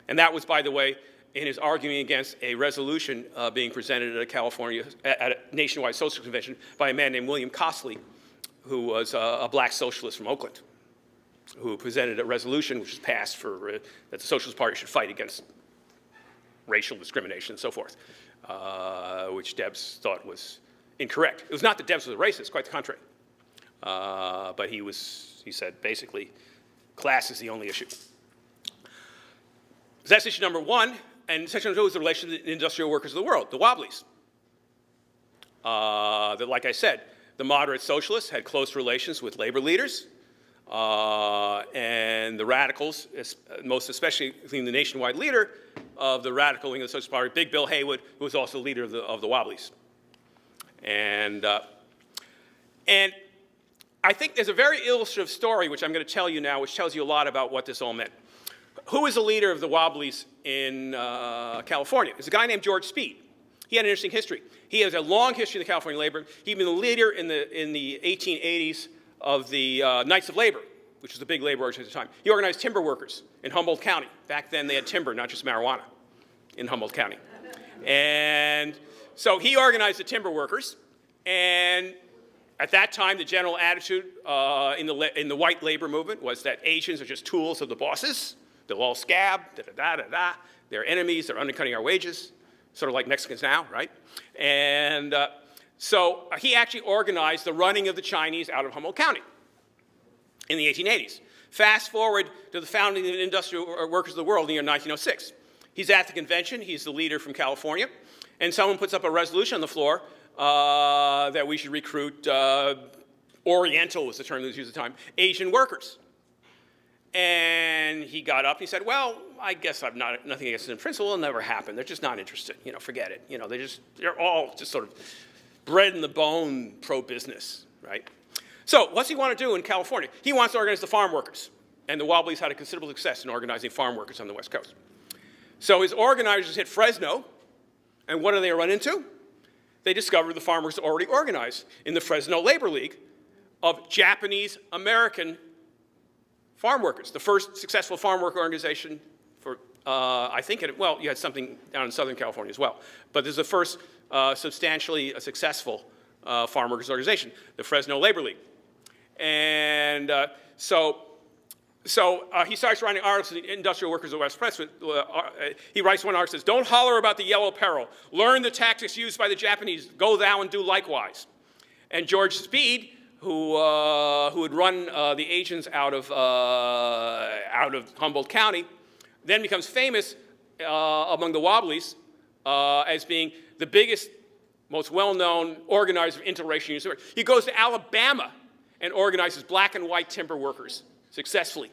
And that was, by the way, in his arguing against a resolution being presented at a nationwide social convention by a man named William Costley, who was a black socialist from Oakland, who presented a resolution which was passed for that the Socialist Party should fight against racial discrimination and so forth, which Debs thought was incorrect. It was not that Debs was a racist, quite the contrary. But he said, basically, class is the only issue. So that's issue number one. And section number two is the relation to the industrial workers of the world, the Wobblies. That, like I said, the moderate socialists had close relations with labor leaders, and the radicals, most especially the nationwide leader of the radical wing of the Socialist Party, Big Bill Haywood, who was also the leader of the Wobblies. And I think there's a very illustrative story, which I'm going to tell you now, which tells you a lot about what this all meant. Who was the leader of the Wobblies in California? It's a guy named George Speed. He had an interesting history. He has a long history in the California labor. He'd been the leader in the 1880s of the Knights of Labor, which was the big labor organization at the time. He organized timber workers in Humboldt County. Back then they had timber, not just marijuana, in Humboldt County. And so he organized the timber workers, and at that time the general attitude in the white labor movement was that Asians are just tools of the bosses. They'll all scab, da-da-da-da-da. They're enemies, they're undercutting our wages, sort of like Mexicans now, right? And so he actually organized the running of the Chinese out of Humboldt County in the 1880s. Fast forward to the founding of the Industrial Workers of the World in the year 1906. He's at the convention, he's the leader from California, and someone puts up a resolution on the floor that we should recruit Oriental was the term that was used at the time, Asian workers. And he got up and he said, well, I guess I've nothing against it in principle. It'll never happen. They're just not interested. You know, forget it. You know, they're all just sort of bred in the bone pro-business, right? So what's he want to do in California? He wants to organize the farm workers. And the Wobblies had a considerable success in organizing farm workers on the West Coast. So his organizers hit Fresno. And what do they run into? They discovered the farm workers already organized in the Fresno Labor League of Japanese-American farm workers, the first successful farm worker organization for, I think, well, you had something down in Southern California as well, but this is the first substantially successful farm workers organization, the Fresno Labor League. And so he starts writing articles in the Industrial Workers of the West Press. He writes one article that says, don't holler about the yellow peril. Learn the tactics used by the Japanese. Go thou and do likewise. And George Speed, who had run the Asians out of Humboldt County, then becomes famous among the Wobblies as being the biggest, most well-known organizer of interracial unions. He goes to Alabama and organizes black and white timber workers successfully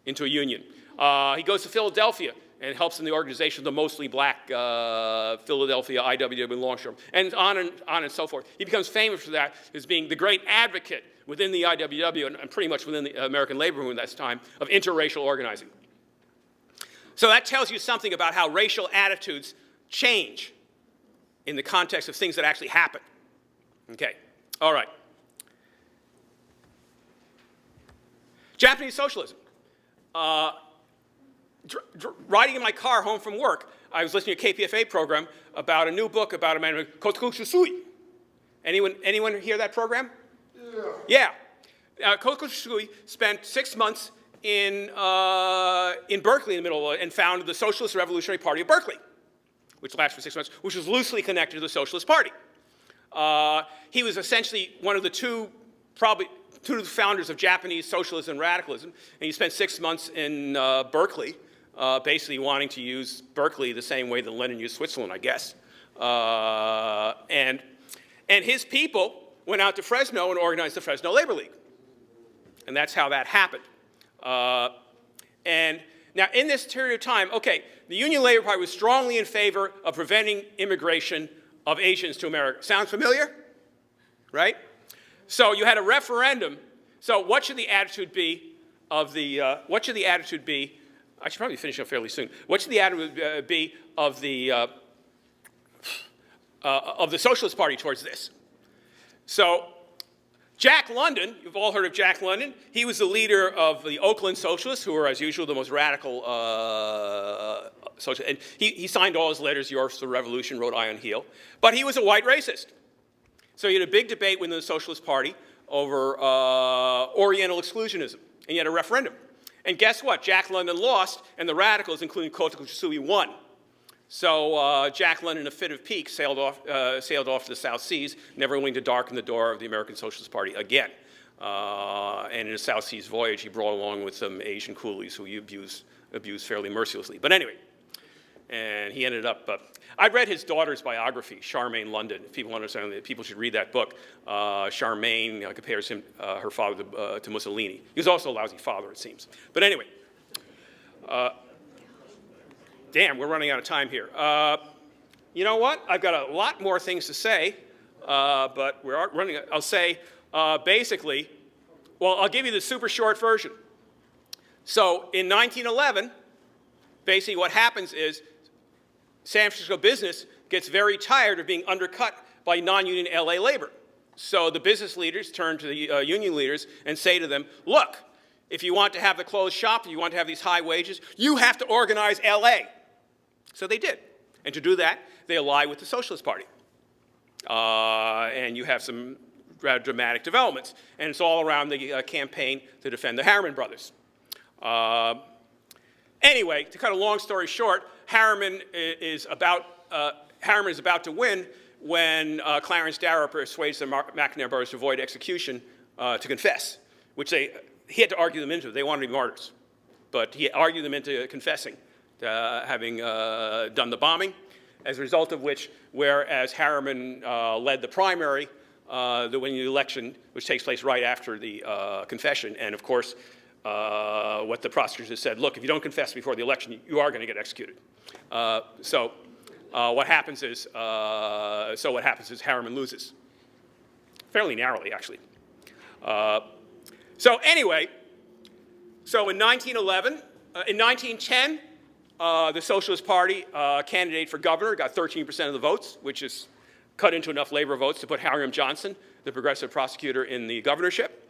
into a union. He goes to Philadelphia and helps in the organization of the mostly black Philadelphia IWW Longshore, and on and so forth. He becomes famous for that as being the great advocate within the IWW and pretty much within the American labor movement at that time of interracial organizing. So that tells you something about how racial attitudes change in the context of things that actually happen. Okay, all right. Japanese socialism. Riding in my car home from work, I was listening to a KPFA program about a new book about a man named Kusa Suey. Anyone hear that program? Yeah. Kusa Suey spent 6 months in Berkeley in the middle and founded the Socialist Revolutionary Party of Berkeley, which lasted for 6 months, which was loosely connected to the Socialist Party. He was essentially one of the two of the founders of Japanese socialism and radicalism, and he spent 6 months in Berkeley, basically wanting to use Berkeley the same way that Lenin used Switzerland, I guess. And his people went out to Fresno and organized the Fresno Labor League. And that's how that happened. And now in this period of time, okay, the Union Labor Party was strongly in favor of preventing immigration of Asians to America. Sounds familiar? right? So you had a referendum. So what should the attitude be of the, what should the attitude be, I should probably finish up fairly soon. What should the attitude be of the Socialist Party towards this? So Jack London, you've all heard of Jack London. He was the leader of the Oakland Socialists, who were, as usual, the most radical socialists. And he signed all his letters, yours to the revolution, wrote Iron Heel. But he was a white racist. So you had a big debate within the Socialist Party over Oriental exclusionism. And you had a referendum. And guess what? Jack London lost, and the radicals, including Kusa Suey, won. So Jack London, in a fit of pique, sailed off to the South Seas, never willing to darken the door of the American Socialist Party again. And in a South Seas voyage, he brought along with some Asian coolies who he abused fairly mercilessly. But anyway, and he ended up, I read his daughter's biography, Charmaine London. If people understand that, people should read that book. Charmaine compares him, her father to Mussolini. He was also a lousy father, it seems. But anyway, damn, we're running out of time here. You know what? I've got a lot more things to say, but we're running. I'll say basically, well, I'll give you the super short version. So in 1911, basically what happens is San Francisco business gets very tired of being undercut by non-union LA labor. So the business leaders turn to the union leaders and say to them, look, if you want to have the closed shop, if you want to have these high wages, you have to organize LA. So they did. And to do that, they ally with the Socialist Party. And you have some rather dramatic developments. And it's all around the campaign to defend the Harriman brothers. Anyway, to cut a long story short, Harriman is about to win when Clarence Darrow persuades the McNair brothers to avoid execution to confess, which he had to argue them into. They wanted to be martyrs. But he argued them into confessing to having done the bombing, as a result of which, whereas Harriman led the primary, the winning election, which takes place right after the confession, and of course, what the prosecutors said, look, if you don't confess before the election, you are going to get executed. So what happens is Harriman loses, fairly narrowly, actually. So anyway, so in 1911, in 1910, the Socialist Party candidate for governor got 13% of the votes, which is cut into enough labor votes to put Hiram Johnson, the progressive prosecutor, in the governorship.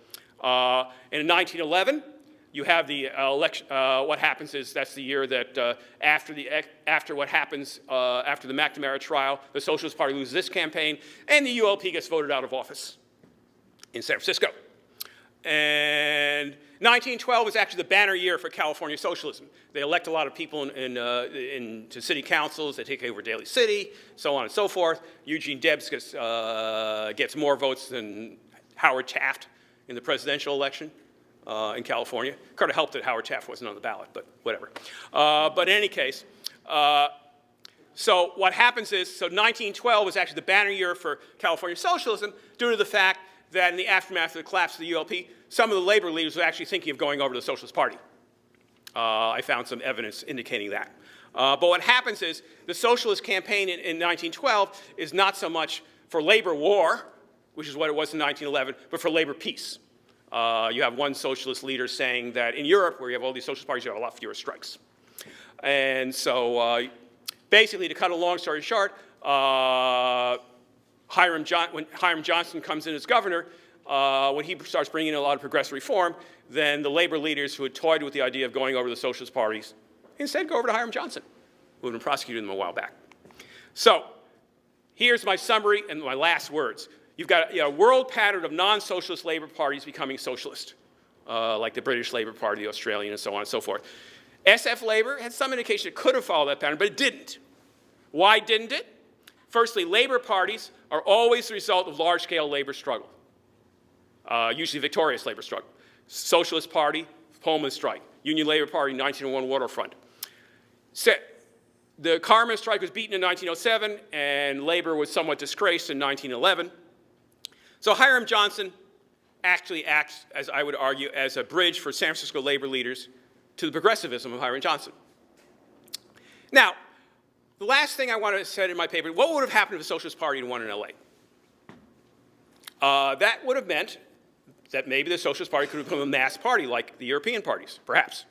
And in 1911, you have the election. What happens is that's the year that after what happens after the McNamara trial, the Socialist Party loses this campaign, and the ULP gets voted out of office in San Francisco. And 1912 is actually the banner year for California socialism. They elect a lot of people into city councils. They take over Daly City, so on and so forth. Eugene Debs gets more votes than Howard Taft in the presidential election in California. Kind of helped that Howard Taft wasn't on the ballot, but whatever. But in any case, so what happens is, so 1912 is actually the banner year for California socialism due to the fact that in the aftermath of the collapse of the ULP, some of the labor leaders were actually thinking of going over to the Socialist Party. I found some evidence indicating that. But what happens is the socialist campaign in 1912 is not so much for labor war, which is what it was in 1911, but for labor peace. You have one socialist leader saying that in Europe, where you have all these socialist parties, you have a lot fewer strikes. And basically, to cut a long story short, when Hiram Johnson comes in as governor, when he starts bringing in a lot of progressive reform, then the labor leaders who had toyed with the idea of going over to the socialist parties instead go over to Hiram Johnson, who had been prosecuting them a while back. So here's my summary and my last words. You've got a world pattern of non-socialist labor parties becoming socialist, like the British Labour Party, the Australian, and so on and so forth. SF Labour had some indication it could have followed that pattern, but it didn't. Why didn't it? Firstly, labor parties are always the result of large-scale labor struggle, usually victorious labor struggle. Socialist Party, Pullman strike. Union Labor Party, 1901 waterfront. The Carmen strike was beaten in 1907, and labor was somewhat disgraced in 1911. So Hiram Johnson actually acts, as I would argue, as a bridge for San Francisco labor leaders to the progressivism of Hiram Johnson. Now, the last thing I want to say in my paper, what would have happened if the Socialist Party had won in LA? That would have meant that maybe the Socialist Party could have become a mass party like the European parties, perhaps.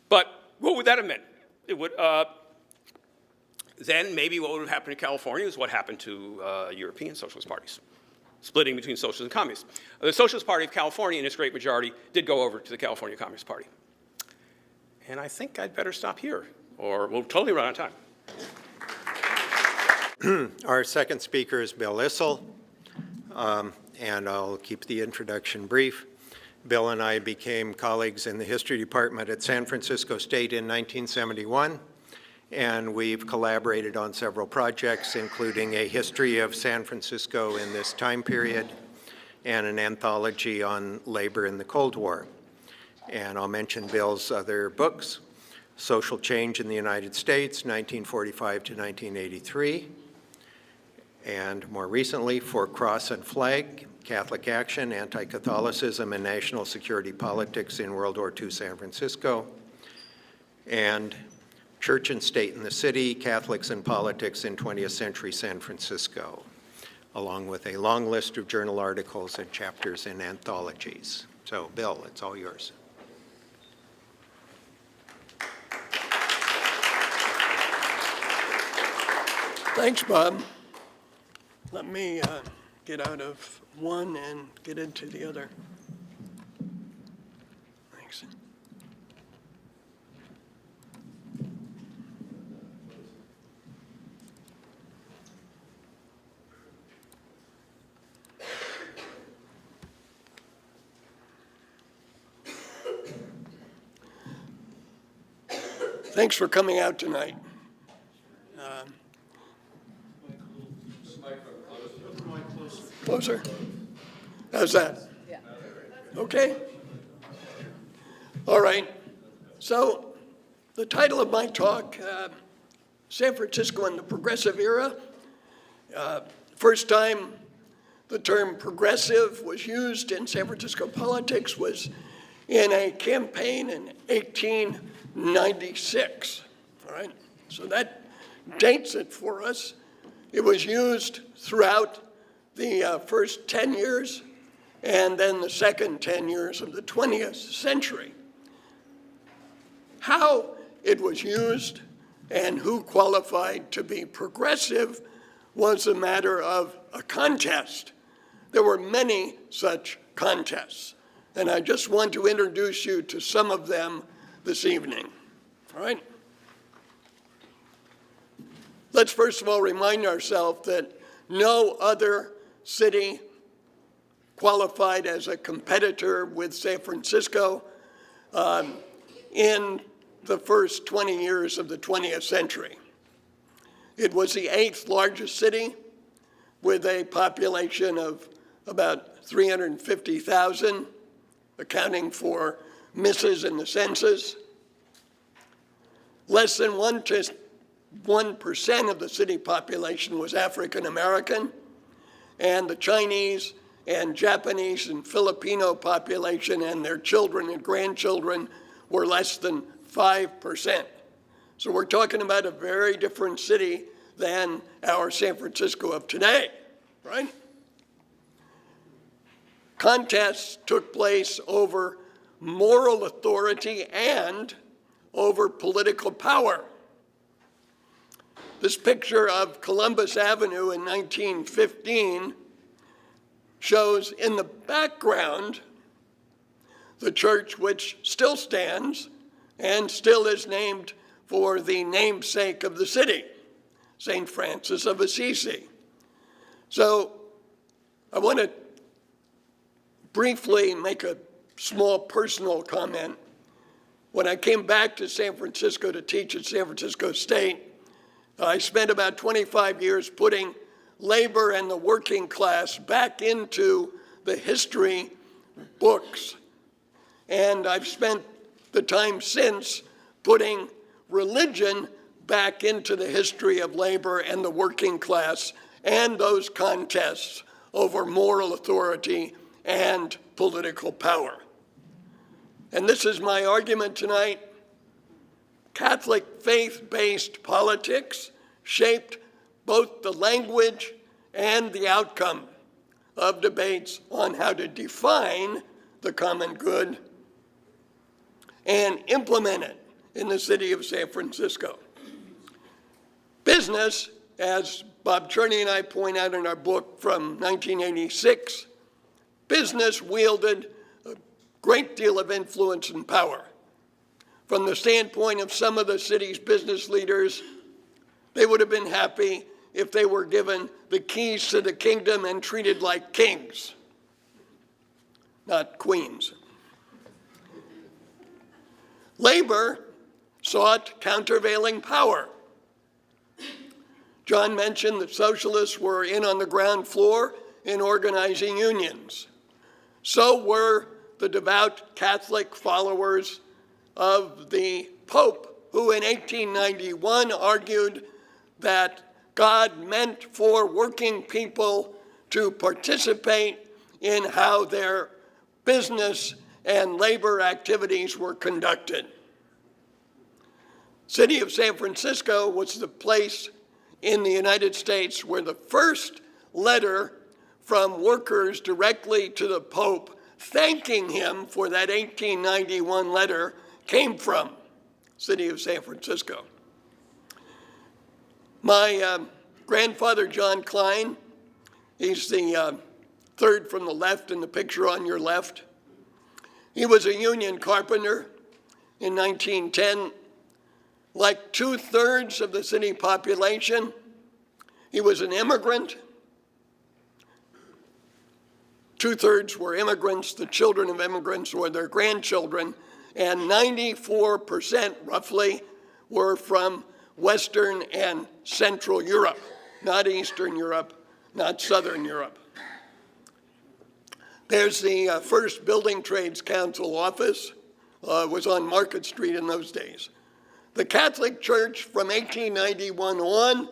But what would that have meant? It would, then maybe what would have happened in California is what happened to European socialist parties, splitting between socialists and communists. The Socialist Party of California, in its great majority, did go over to the California Communist Party. And I think I'd better stop here, or we'll totally run out of time. Our second speaker is Bill Issel, and I'll keep the introduction brief. Bill and I became colleagues in the history department at San Francisco State in 1971, and we've collaborated on several projects, including a history of San Francisco in this time period and an anthology on labor in the Cold War. And I'll mention Bill's other books: Social Change in the United States, 1945 to 1983, and more recently, For Cross and Flag, Catholic Action, Anti-Catholicism, and National Security Politics in World War II San Francisco, and Church and State in the City, Catholics and Politics in 20th Century San Francisco, along with a long list of journal articles and chapters in anthologies. So, Bill, it's all yours. Thanks, Bob. Let me get out of one and get into the other. Thanks. Thanks for coming out tonight. Closer? How's that? Yeah. Okay? All right. So the title of my talk, San Francisco in the Progressive Era. First time the term progressive was used in San Francisco politics was in a campaign in 1896. All right? So that dates it for us. It was used throughout the first 10 years and then the second 10 years of the 20th century. How it was used and who qualified to be progressive was a matter of a contest. There were many such contests, and I just want to introduce you to some of them this evening. All right? Let's first of all remind ourselves that no other city qualified as a competitor with San Francisco in the first 20 years of the 20th century. It was the 8th largest city with a population of about 350,000, accounting for misses in the census. Less than 1% of the city population was African American, and the Chinese and Japanese and Filipino population and their children and grandchildren were less than 5%. So we're talking about a very different city than our San Francisco of today, right? Contests took place over moral authority and over political power. This picture of Columbus Avenue in 1915 shows in the background the church which still stands and still is named for the namesake of the city, St. Francis of Assisi. So I want to briefly make a small personal comment. When I came back to San Francisco to teach at San Francisco State, I spent about 25 years putting labor and the working class back into the history books. And I've spent the time since putting religion back into the history of labor and the working class and those contests over moral authority and political power. And this is my argument tonight. Catholic faith-based politics shaped both the language and the outcome of debates on how to define the common good and implement it in the city of San Francisco. Business, as Bob Cherney and I point out in our book from 1986, business wielded a great deal of influence and power. From the standpoint of some of the city's business leaders, they would have been happy if they were given the keys to the kingdom and treated like kings, not queens. Labor sought countervailing power. John mentioned that socialists were in on the ground floor in organizing unions. So were the devout Catholic followers of the Pope, who in 1891 argued that God meant for working people to participate in how their business and labor activities were conducted. City of San Francisco was the place in the United States where the first letter from workers directly to the Pope thanking him for that 1891 letter came from City of San Francisco. My grandfather, John Klein, he's the third from the left in the picture on your left. He was a union carpenter in 1910. Like 2/3 of the city population, he was an immigrant. 2/3 were immigrants, the children of immigrants or their grandchildren, and 94% roughly were from Western and Central Europe, not Eastern Europe, not Southern Europe. There's the first Building Trades Council office, was on Market Street in those days. The Catholic Church from 1891 on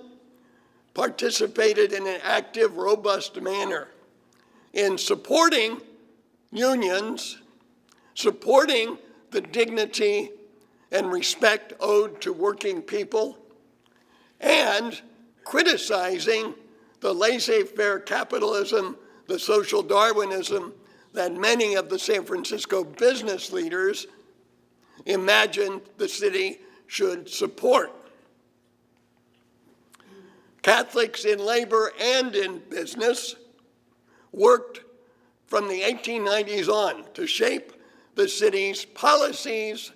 participated in an active, robust manner in supporting unions, supporting the dignity and respect owed to working people, and criticizing the laissez-faire capitalism, the social Darwinism that many of the San Francisco business leaders imagined the city should support. Catholics in labor and in business worked from the 1890s on to shape the city's policies,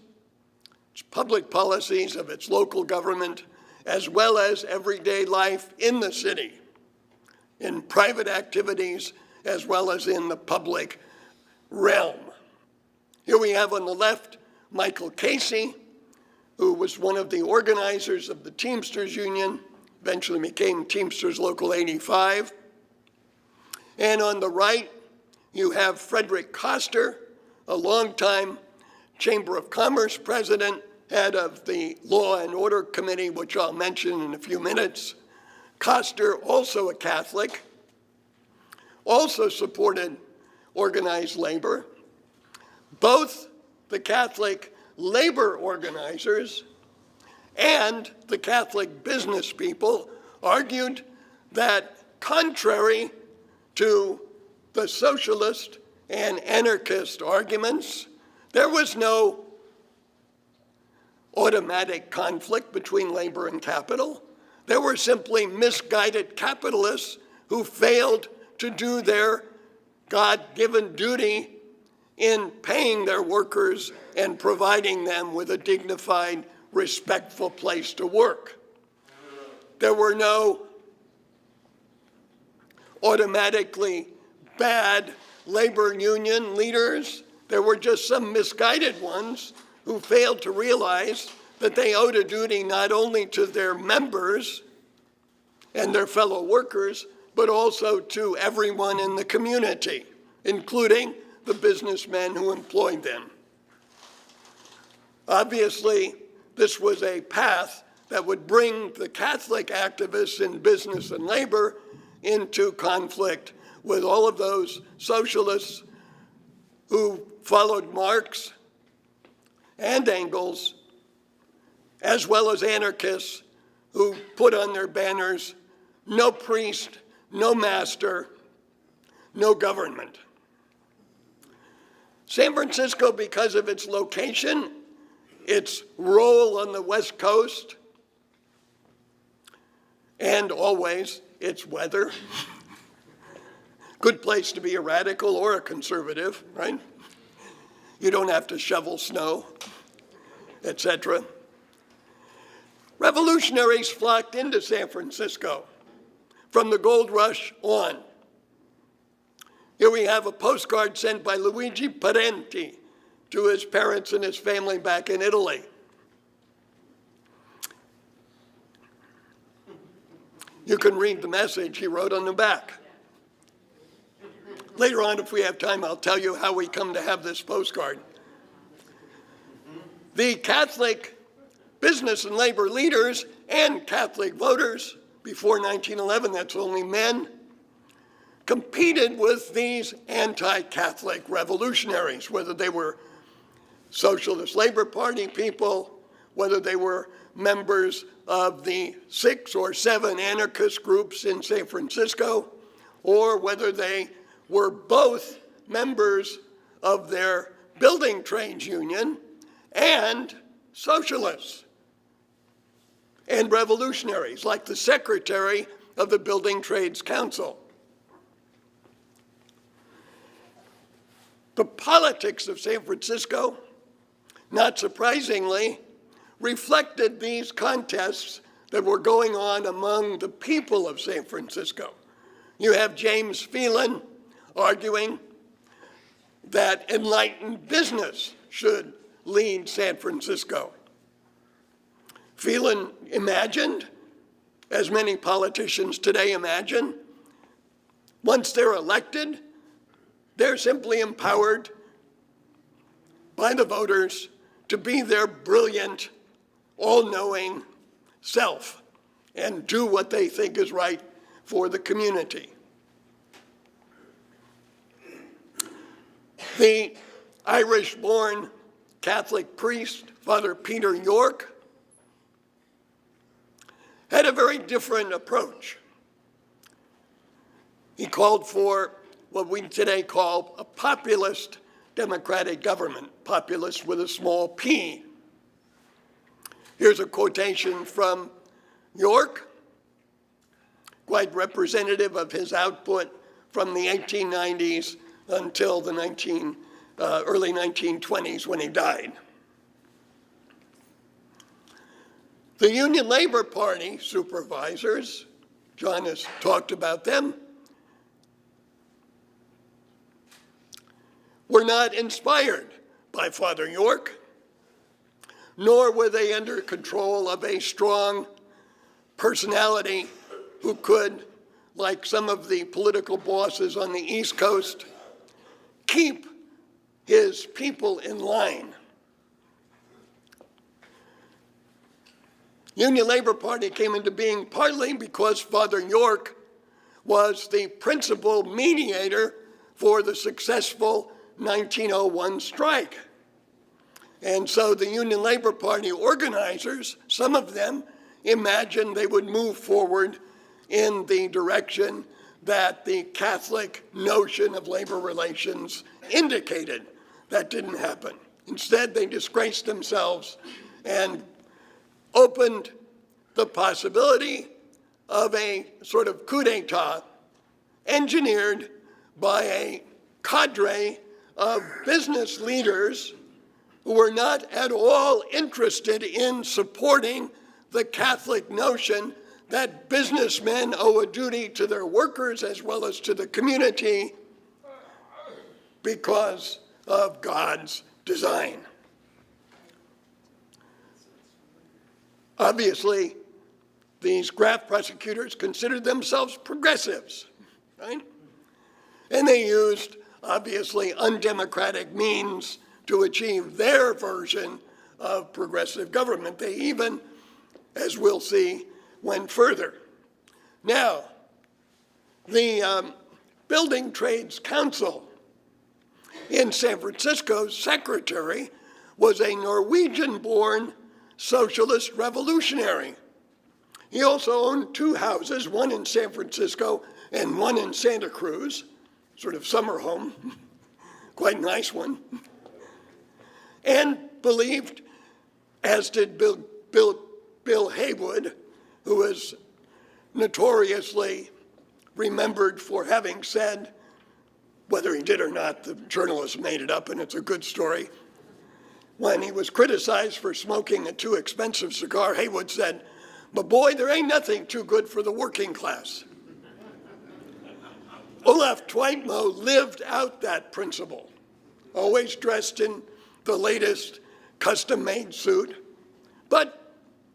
its public policies of its local government, as well as everyday life in the city, in private activities, as well as in the public realm. Here we have on the left Michael Casey, who was one of the organizers of the Teamsters Union, eventually became Teamsters Local 85. And on the right, you have Frederick Coster, a longtime Chamber of Commerce president, head of the Law and Order Committee, which I'll mention in a few minutes. Coster, also a Catholic, also supported organized labor. Both the Catholic labor organizers and the Catholic business people argued that, contrary to the socialist and anarchist arguments, there was no automatic conflict between labor and capital. There were simply misguided capitalists who failed to do their God-given duty in paying their workers and providing them with a dignified, respectful place to work. There were no automatically bad labor union leaders. There were just some misguided ones who failed to realize that they owed a duty not only to their members and their fellow workers, but also to everyone in the community, including the businessmen who employed them. Obviously, this was a path that would bring the Catholic activists in business and labor into conflict with all of those socialists who followed Marx and Engels, as well as anarchists who put on their banners, "No priest, no master, no government. San Francisco, because of its location, its role on the West Coast, and always its weather, good place to be a radical or a conservative, right? You don't have to shovel snow, etc. Revolutionaries flocked into San Francisco from the gold rush on. Here we have a postcard sent by Luigi Parenti to his parents and his family back in Italy. You can read the message he wrote on the back. Later on, if we have time, I'll tell you how we come to have this postcard. The Catholic business and labor leaders and Catholic voters, before 1911, that's only men, competed with these anti-Catholic revolutionaries, whether they were Socialist Labor Party people, whether they were members of the 6 or 7 anarchist groups in San Francisco, or whether they were both members of their building trades union and socialists and revolutionaries, like the secretary of the Building Trades Council. The politics of San Francisco, not surprisingly, reflected these contests that were going on among the people of San Francisco. You have James Phelan arguing that enlightened business should lead San Francisco. Phelan imagined, as many politicians today imagine, once they're elected, they're simply empowered by the voters to be their brilliant, all-knowing self and do what they think is right for the community. The Irish-born Catholic priest, Father Peter York, had a very different approach. He called for what we today call a populist democratic government, populist with a small p. Here's a quotation from York, quite representative of his output from the 1890s until the early 1920s when he died. The Union Labor Party supervisors, John has talked about them, were not inspired by Father York, nor were they under control of a strong personality who could, like some of the political bosses on the East Coast, keep his people in line. Union Labor Party came into being partly because Father York was the principal mediator for the successful 1901 strike. And so the Union Labor Party organizers, some of them, imagined they would move forward in the direction that the Catholic notion of labor relations indicated. That didn't happen. Instead, they disgraced themselves and opened the possibility of a sort of coup d'etat engineered by a cadre of business leaders who were not at all interested in supporting the Catholic notion that businessmen owe a duty to their workers as well as to the community because of God's design. Obviously, these graft prosecutors considered themselves progressives, right? And they used, obviously, undemocratic means to achieve their version of progressive government. They even, as we'll see, went further. Now, the Building Trades Council in San Francisco's secretary was a Norwegian-born socialist revolutionary. He also owned 2 houses, one in San Francisco and one in Santa Cruz. sort of summer home, quite a nice one, and believed, as did Bill Haywood, who was notoriously remembered for having said, whether he did or not, the journalist made it up and it's a good story, when he was criticized for smoking a too expensive cigar, Haywood said, "But boy, there ain't nothing too good for the working class." Olaf Twijtmo lived out that principle, always dressed in the latest custom-made suit, but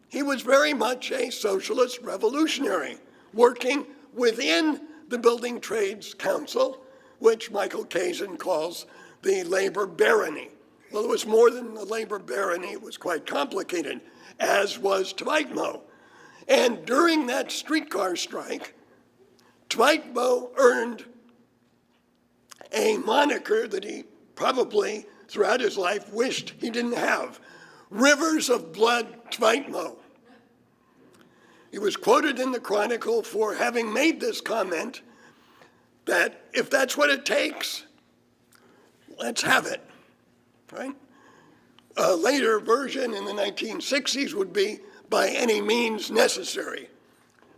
he was very much a socialist revolutionary, working within the Building Trades Council, which Michael Kazin calls the labor barony. Well, it was more than the labor barony, it was quite complicated, as was Twijtmo. And during that streetcar strike, Twijtmo earned a moniker that he probably throughout his life wished he didn't have, Rivers of Blood Twijtmo. He was quoted in the Chronicle for having made this comment that if that's what it takes, let's have it, right? A later version in the 1960s would be by any means necessary.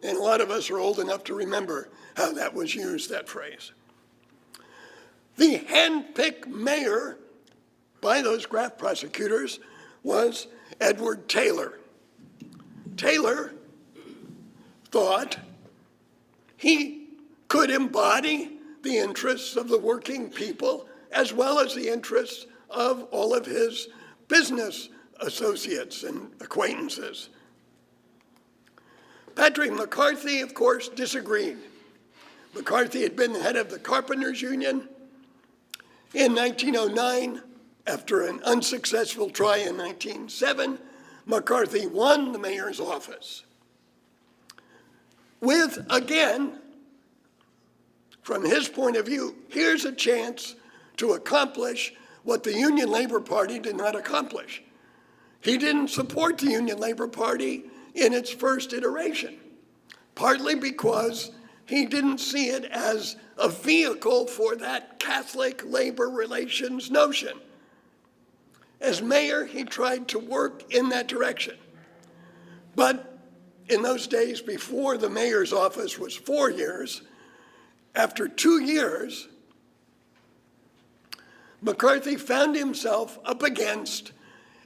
And a lot of us are old enough to remember how that was used, that phrase. The hand-picked mayor by those graft prosecutors was Edward Taylor. Taylor thought he could embody the interests of the working people as well as the interests of all of his business associates and acquaintances. Patrick McCarthy, of course, disagreed. McCarthy had been the head of the Carpenters Union. In 1909, after an unsuccessful try in 1907, McCarthy won the mayor's office with, again, from his point of view, here's a chance to accomplish what the Union Labor Party did not accomplish. He didn't support the Union Labor Party in its first iteration, partly because he didn't see it as a vehicle for that Catholic labor relations notion. As mayor, he tried to work in that direction. But in those days, before the mayor's office was 4 years, after 2 years, McCarthy found himself up against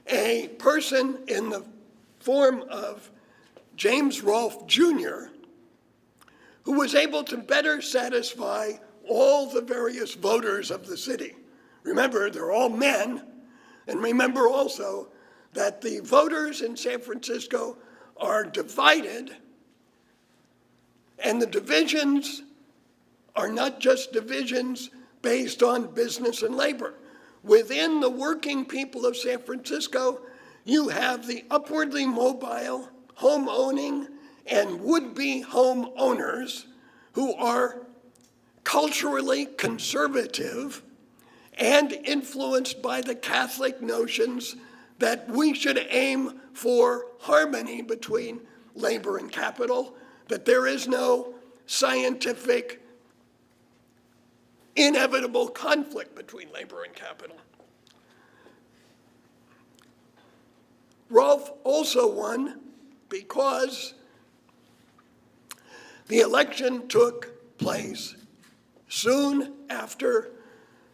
a person in the form of James Rolfe Jr., who was able to better satisfy all the various voters of the city. Remember, they're all men, and remember also that the voters in San Francisco are divided, and the divisions are not just divisions based on business and labor. Within the working people of San Francisco, you have the upwardly mobile, home-owning, and would-be homeowners who are culturally conservative and influenced by the Catholic notions that we should aim for harmony between labor and capital, that there is no scientific inevitable conflict between labor and capital. Rolfe also won because the election took place soon after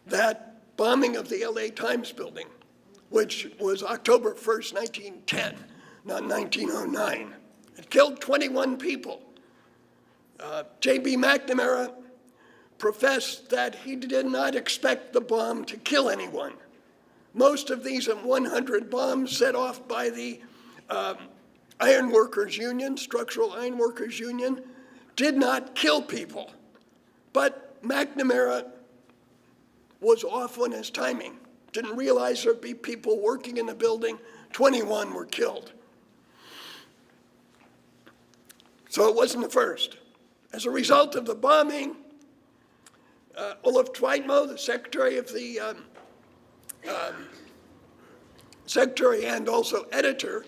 that bombing of the LA Times building, which was October 1st, 1910, not 1909. It killed 21 people. J.B. McNamara professed that he did not expect the bomb to kill anyone. Most of these 100 bombs set off by the Iron Workers Union, Structural Iron Workers Union, did not kill people. But McNamara was off on his timing. Didn't realize there'd be people working in the building. 21 were killed. So it wasn't the first. As a result of the bombing, Olaf Twijtmo, the secretary of the secretary and also editor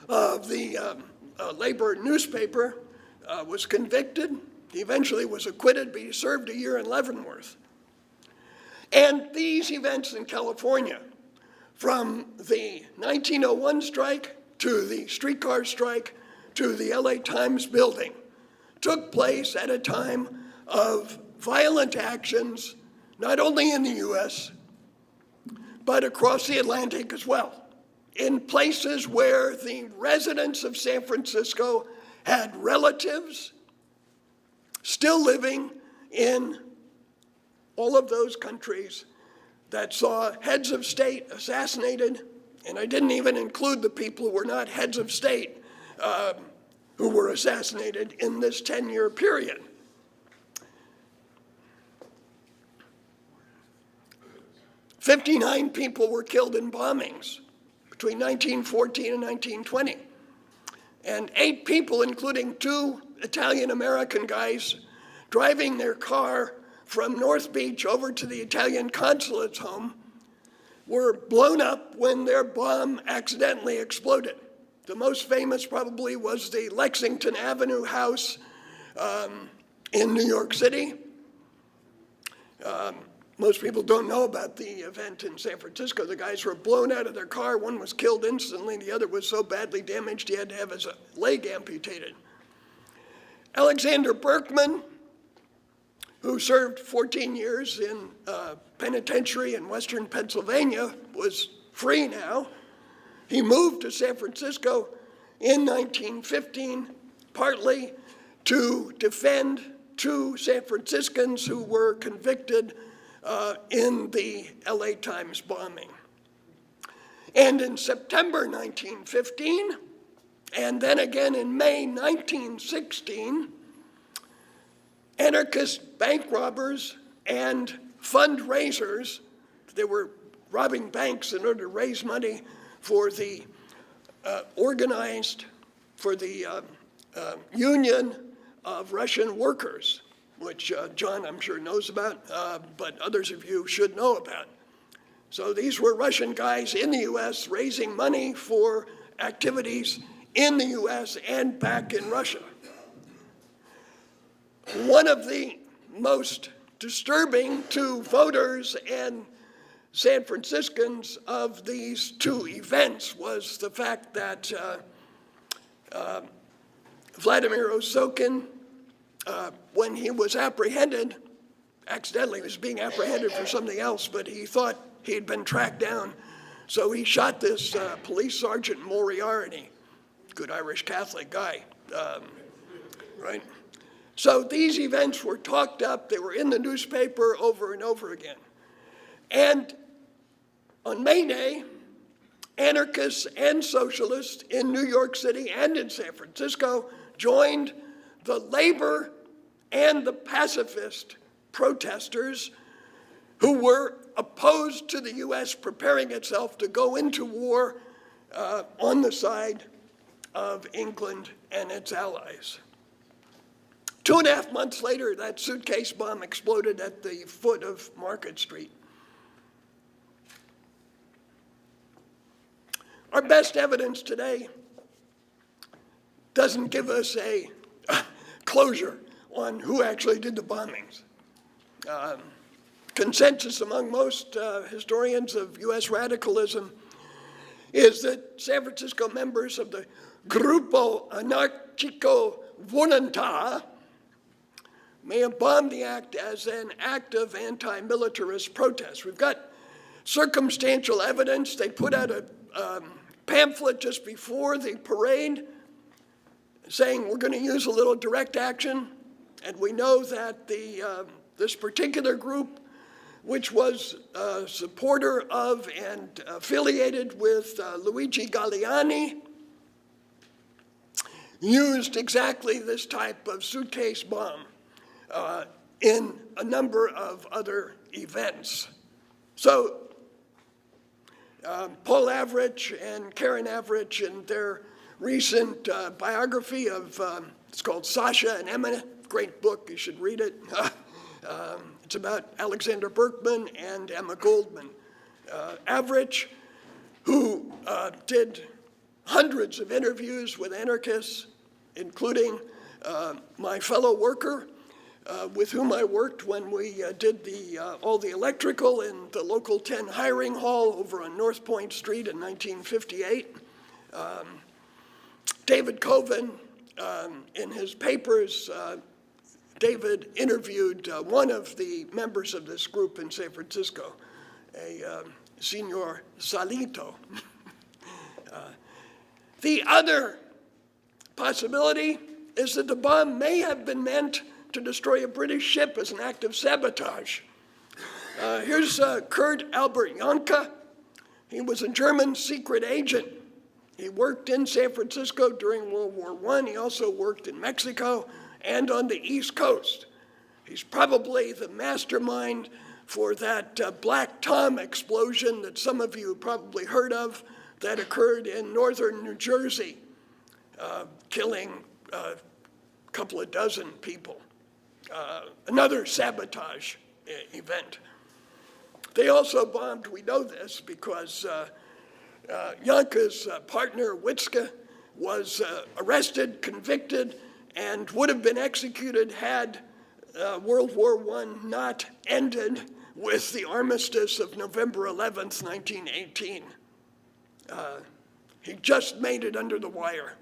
of the labor newspaper, was convicted. He eventually was acquitted, but he served a year in Leavenworth And these events in California, from the 1901 strike to the streetcar strike to the LA Times building, took place at a time of violent actions, not only in the US, but across the Atlantic as well, in places where the residents of San Francisco had relatives still living in all of those countries that saw heads of state assassinated, and I didn't even include the people who were not heads of state who were assassinated in this 10-year period. "59 people were killed in bombings between 1914 and 1920. And 8 people, including 2 Italian-American guys, driving their car from North Beach over to the Italian consulate's home, were blown up when their bomb accidentally exploded. The most famous probably was the Lexington Avenue house in New York City. Most people don't know about the event in San Francisco. The guys were blown out of their car. One was killed instantly. The other was so badly damaged he had to have his leg amputated. Alexander Berkman, who served 14 years in penitentiary in western Pennsylvania, was free now. He moved to San Francisco in 1915, partly to defend 2 San Franciscans who were convicted in the LA Times bombing. And in September 1915, and then again in May 1916, anarchist bank robbers and fundraisers, they were robbing banks in order to raise money for the Union of Russian Workers, which John, I'm sure, knows about, but others of you should know about. So these were Russian guys in the US raising money for activities in the US and back in Russia. One of the most disturbing to voters and San Franciscans of these 2 events was the fact that Vladimir Osokin, when he was apprehended, accidentally was being apprehended for something else, but he thought he had been tracked down. So he shot this police sergeant Moriarty, good Irish Catholic guy, right? So these events were talked up. They were in the newspaper over and over again. And on May Day, anarchists and socialists in New York City and in San Francisco joined the labor and the pacifist protesters who were opposed to the U.S. preparing itself to go into war on the side of England and its allies. 2.5 months later, that suitcase bomb exploded at the foot of Market Street. Our best evidence today doesn't give us a closure on who actually did the bombings. Consensus among most historians of U.S. radicalism is that San Francisco members of the Grupo Anarchico Voluntà may have bombed the act as an act of anti-militarist protest. We've got circumstantial evidence. They put out a pamphlet just before the parade saying we're going to use a little direct action, and we know that this particular group, which was a supporter of and affiliated with Luigi Galliani, used exactly this type of suitcase bomb in a number of other events. So Paul Avrich and Karen Avrich, in their recent biography of, it's called Sasha and Emma, great book, you should read it. It's about Alexander Berkman and Emma Goldman. Avrich, who did hundreds of interviews with anarchists, including my fellow worker, with whom I worked when we did all the electrical in the local 10 hiring hall over on North Point Street in 1958. David Coven, in his papers, David interviewed one of the members of this group in San Francisco, a Senor Salito. The other possibility is that the bomb may have been meant to destroy a British ship as an act of sabotage. Here's Kurt Albert Janke. He was a German secret agent. He worked in San Francisco during World War I. He also worked in Mexico and on the East Coast. He's probably the mastermind for that Black Tom explosion that some of you probably heard of that occurred in northern New Jersey, killing a couple of dozen people. Another sabotage event. They also bombed, we know this, because Janke's partner, Witzke, was arrested, convicted, and would have been executed had World War I not ended with the armistice of November 11th, 1918. He just made it under the wire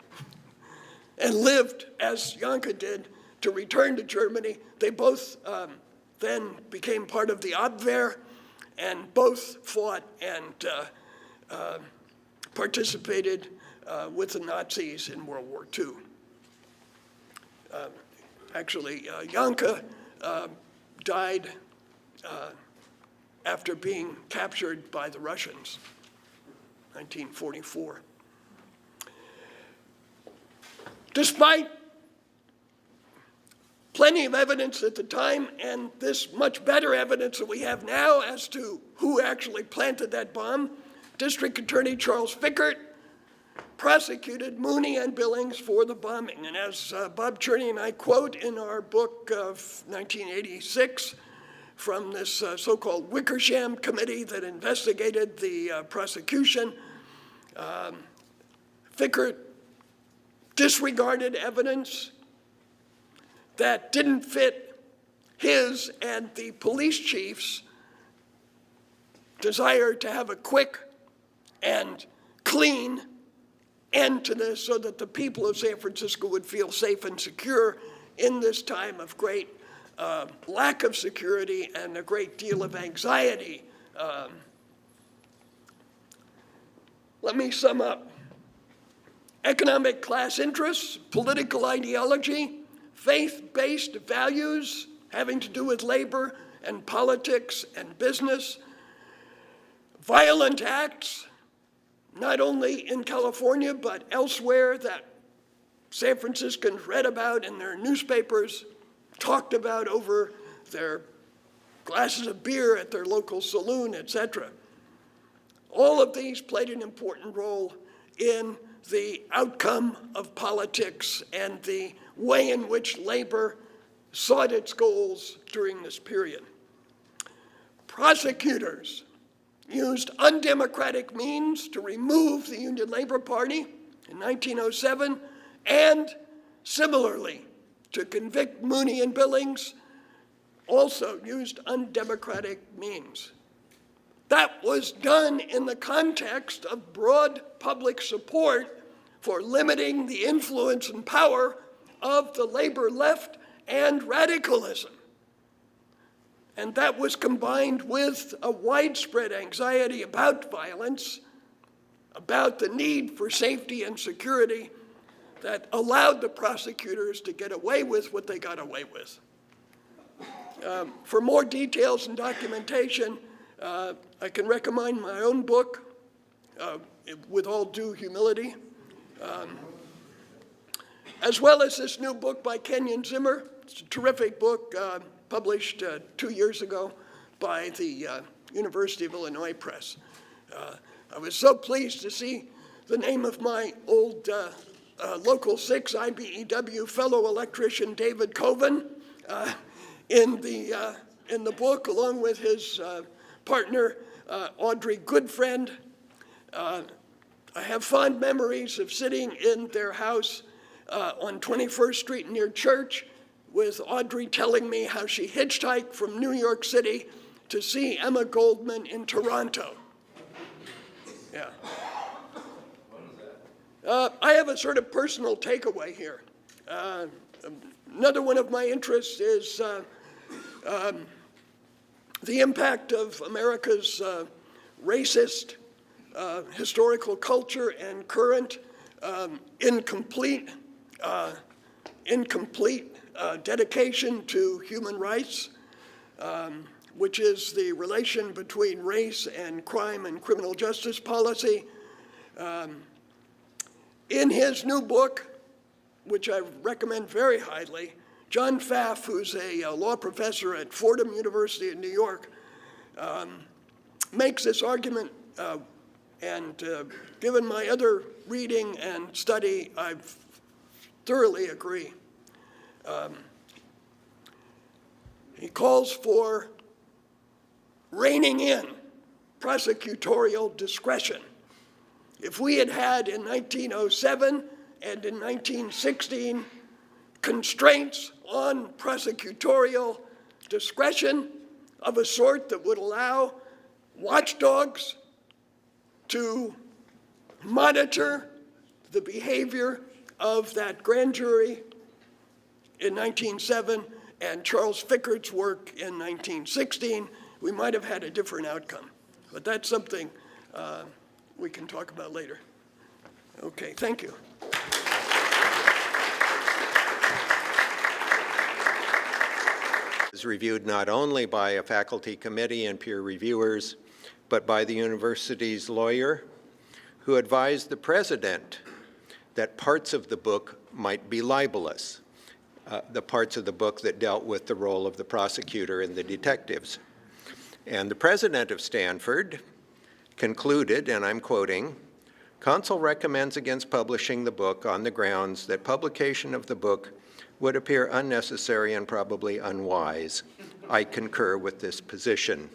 and lived, as Janke did, to return to Germany. They both then became part of the Abwehr, and both fought and participated with the Nazis in World War II. Actually, Janke died after being captured by the Russians, 1944. Despite plenty of evidence at the time and this much better evidence that we have now as to who actually planted that bomb, District Attorney Charles Fickert prosecuted Mooney and Billings for the bombing. And as Bob Cherney and I quote in our book of 1986 from this so-called Wickersham Committee that investigated the prosecution, Fickert disregarded evidence that didn't fit his and the police chief's desire to have a quick and clean end to this so that the people of San Francisco would feel safe and secure in this time of great lack of security and a great deal of anxiety. Let me sum up. Economic class interests, political ideology, faith-based values having to do with labor and politics and business, violent acts, not only in California but elsewhere that San Franciscans read about in their newspapers, talked about over their glasses of beer at their local saloon, etc. All of these played an important role in the outcome of politics and the way in which labor sought its goals during this period. Prosecutors used undemocratic means to remove the Union Labor Party in 1907, and similarly, to convict Mooney and Billings, also used undemocratic means. That was done in the context of broad public support for limiting the influence and power of the labor left and radicalism. And that was combined with a widespread anxiety about violence, about the need for safety and security that allowed the prosecutors to get away with what they got away with. For more details and documentation, I can recommend my own book, with all due humility, as well as this new book by Kenyon Zimmer. It's a terrific book, published 2 years ago by the University of Illinois Press. I was so pleased to see the name of my old Local 6 IBEW fellow electrician David Coven in the book, along with his partner Audrey Goodfriend. I have fond memories of sitting in their house on 21st Street near Church with Audrey telling me how she hitchhiked from New York City to see Emma Goldman in Toronto. Yeah. I have a sort of personal takeaway here. Another one of my interests is the impact of America's racist historical culture and current incomplete dedication to human rights, which is the relation between race and crime and criminal justice policy. In his new book, which I recommend very highly, John Pfaff, who's a law professor at Fordham University in New York, makes this argument, and given my other reading and study, I thoroughly agree. He calls for reining in prosecutorial discretion. If we had had in 1907 and in 1916 constraints on prosecutorial discretion of a sort that would allow watchdogs to monitor the behavior of that grand jury in 1907 and Charles Fickert's work in 1916, we might have had a different outcome. But that's something we can talk about later. Okay, thank you. Is reviewed not only by a faculty committee and peer reviewers, but by the university's lawyer, who advised the president that parts of the book might be libelous, the parts of the book that dealt with the role of the prosecutor and the detectives. And the president of Stanford concluded, and I'm quoting, "Counsel recommends against publishing the book on the grounds that publication of the book would appear unnecessary and probably unwise. I concur with this position."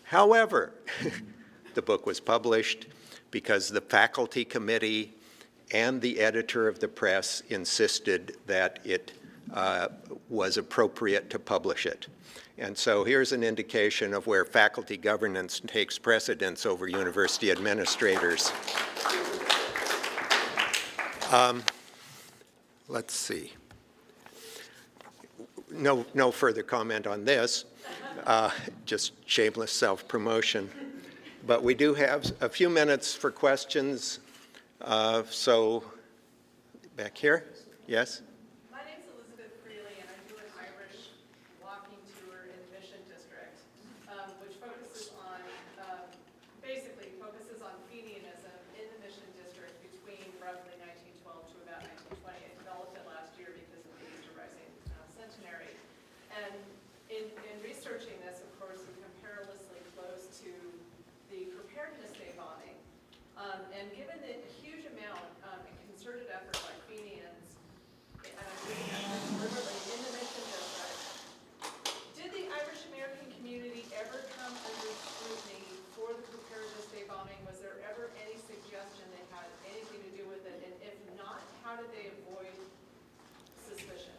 However, the book was published because the faculty committee and the editor of the press insisted that it was appropriate to publish it. And so here's an indication of where faculty governance takes precedence over university administrators. Let's see. No further comment on this, just shameless self-promotion. But we do have a few minutes for questions. So back here, yes? My name's Elizabeth Freely, and I do an Irish walking tour in the Mission District, which focuses on, basically focuses on Fenianism in the Mission District between roughly 1912 to about 1920. I developed it last year because of the Easter Rising centenary. And in researching this, of course, we come perilously close to the Preparedness Day bombing. And given the huge amount and concerted effort by Fenians, and I'm doing that deliberately in the Mission District, did the Irish American community ever come under scrutiny for the Preparedness Day bombing? Was there ever any suggestion they had anything to do with it? And if not, how did they avoid suspicion?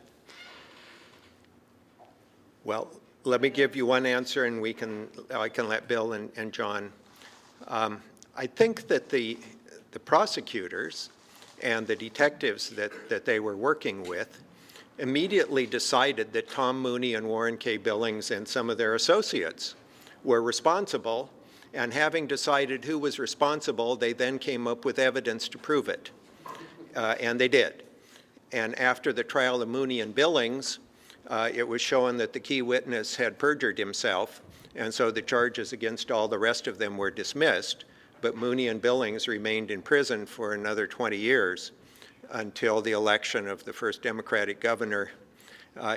Well, let me give you one answer, and I can let Bill and John. I think that the prosecutors and the detectives that they were working with immediately decided that Tom Mooney and Warren K. Billings and some of their associates were responsible, and having decided who was responsible, they then came up with evidence to prove it, and they did. And after the trial of Mooney and Billings, it was shown that the key witness had perjured himself, and so the charges against all the rest of them were dismissed. But Mooney and Billings remained in prison for another 20 years until the election of the first Democratic governor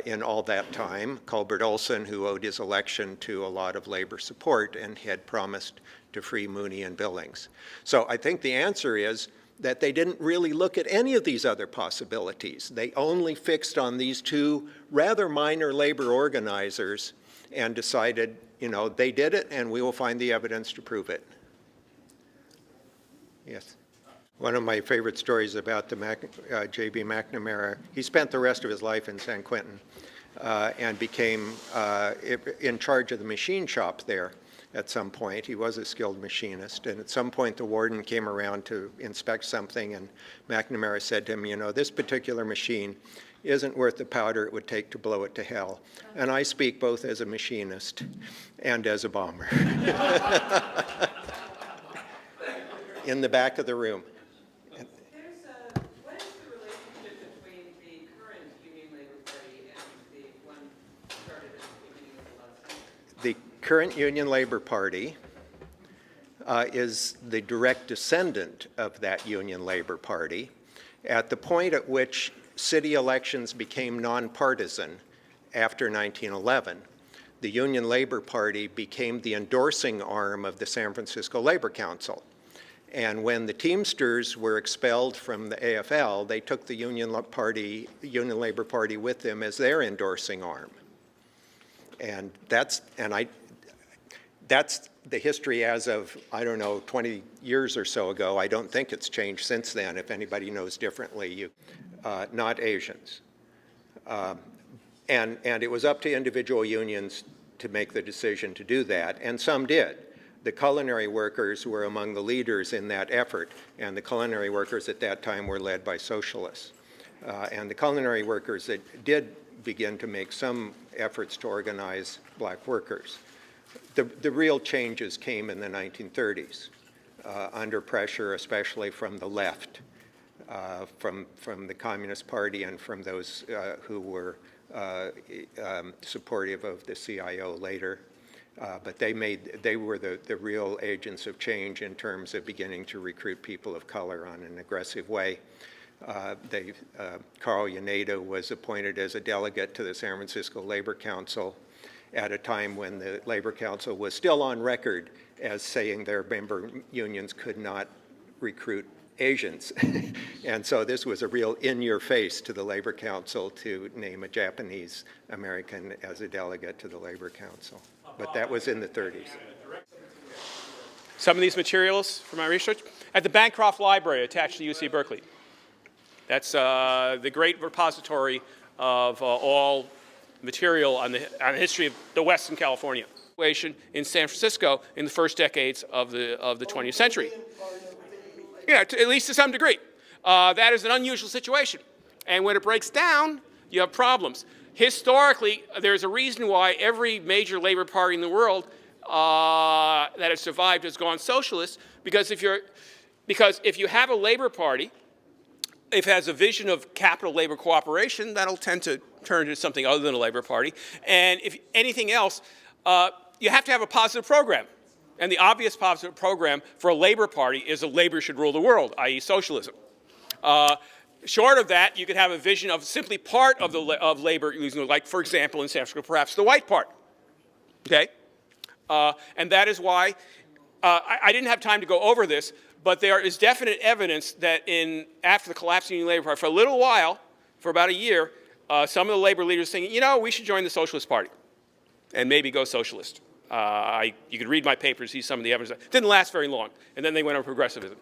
in all that time, Culbert Olson, who owed his election to a lot of labor support and had promised to free Mooney and Billings. So I think the answer is that they didn't really look at any of these other possibilities. They only fixed on these two rather minor labor organizers and decided, they did it and we will find the evidence to prove it. Yes. One of my favorite stories about the J.B. McNamara, he spent the rest of his life in San Quentin and became in charge of the machine shop there at some point. He was a skilled machinist, and at some point the warden came around to inspect something, and McNamara said to him, you know, this particular machine isn't worth the powder it would take to blow it to hell. And I speak both as a machinist and as a bomber. In the back of the room. What is the relationship between the current Union Labor Party and the one started at the beginning of the last century? The current Union Labor Party is the direct descendant of that Union Labor Party at the point at which city elections became nonpartisan after 1911. The Union Labor Party became the endorsing arm of the San Francisco Labor Council. And when the Teamsters were expelled from the AFL, they took the Union Labor Party with them as their endorsing arm. And that's the history as of, I don't know, 20 years or so ago. I don't think it's changed since then. If anybody knows differently, not Asians. And it was up to individual unions to make the decision to do that, and some did. The culinary workers were among the leaders in that effort, and the culinary workers at that time were led by socialists. And the culinary workers that did begin to make some efforts to organize black workers. The real changes came in the 1930s, under pressure especially from the left, from the Communist Party and from those who were supportive of the CIO later. But they were the real agents of change in terms of beginning to recruit people of color on an aggressive way. Carl Yaneda was appointed as a delegate to the San Francisco Labor Council at a time when the Labor Council was still on record as saying their member unions could not recruit Asians. And so this was a real in-your-face to the Labor Council to name a Japanese American as a delegate to the Labor Council. But that was in the 30s. Some of these materials from my research at the Bancroft Library attached to UC Berkeley. That's the great repository of all material on the history of the West in California. In San Francisco in the first decades of the 20th century. Yeah, at least to some degree. That is an unusual situation. And when it breaks down, you have problems. Historically, there's a reason why every major labor party in the world that has survived has gone socialist, because if you have a labor party, if it has a vision of capital-labor cooperation, that'll tend to turn into something other than a labor party. And if anything else, you have to have a positive program. And the obvious positive program for a labor party is a labor should rule the world, i.e. socialism. Short of that, you could have a vision of simply part of labor, like, for example, in San Francisco, perhaps the white part. Okay? And that is why I didn't have time to go over this, but there is definite evidence that after the collapse of the Union Labor Party, for a little while, for about a year, some of the labor leaders saying, you know, we should join the Socialist Party and maybe go socialist. You could read my papers, see some of the evidence. It didn't last very long, and then they went on progressivism.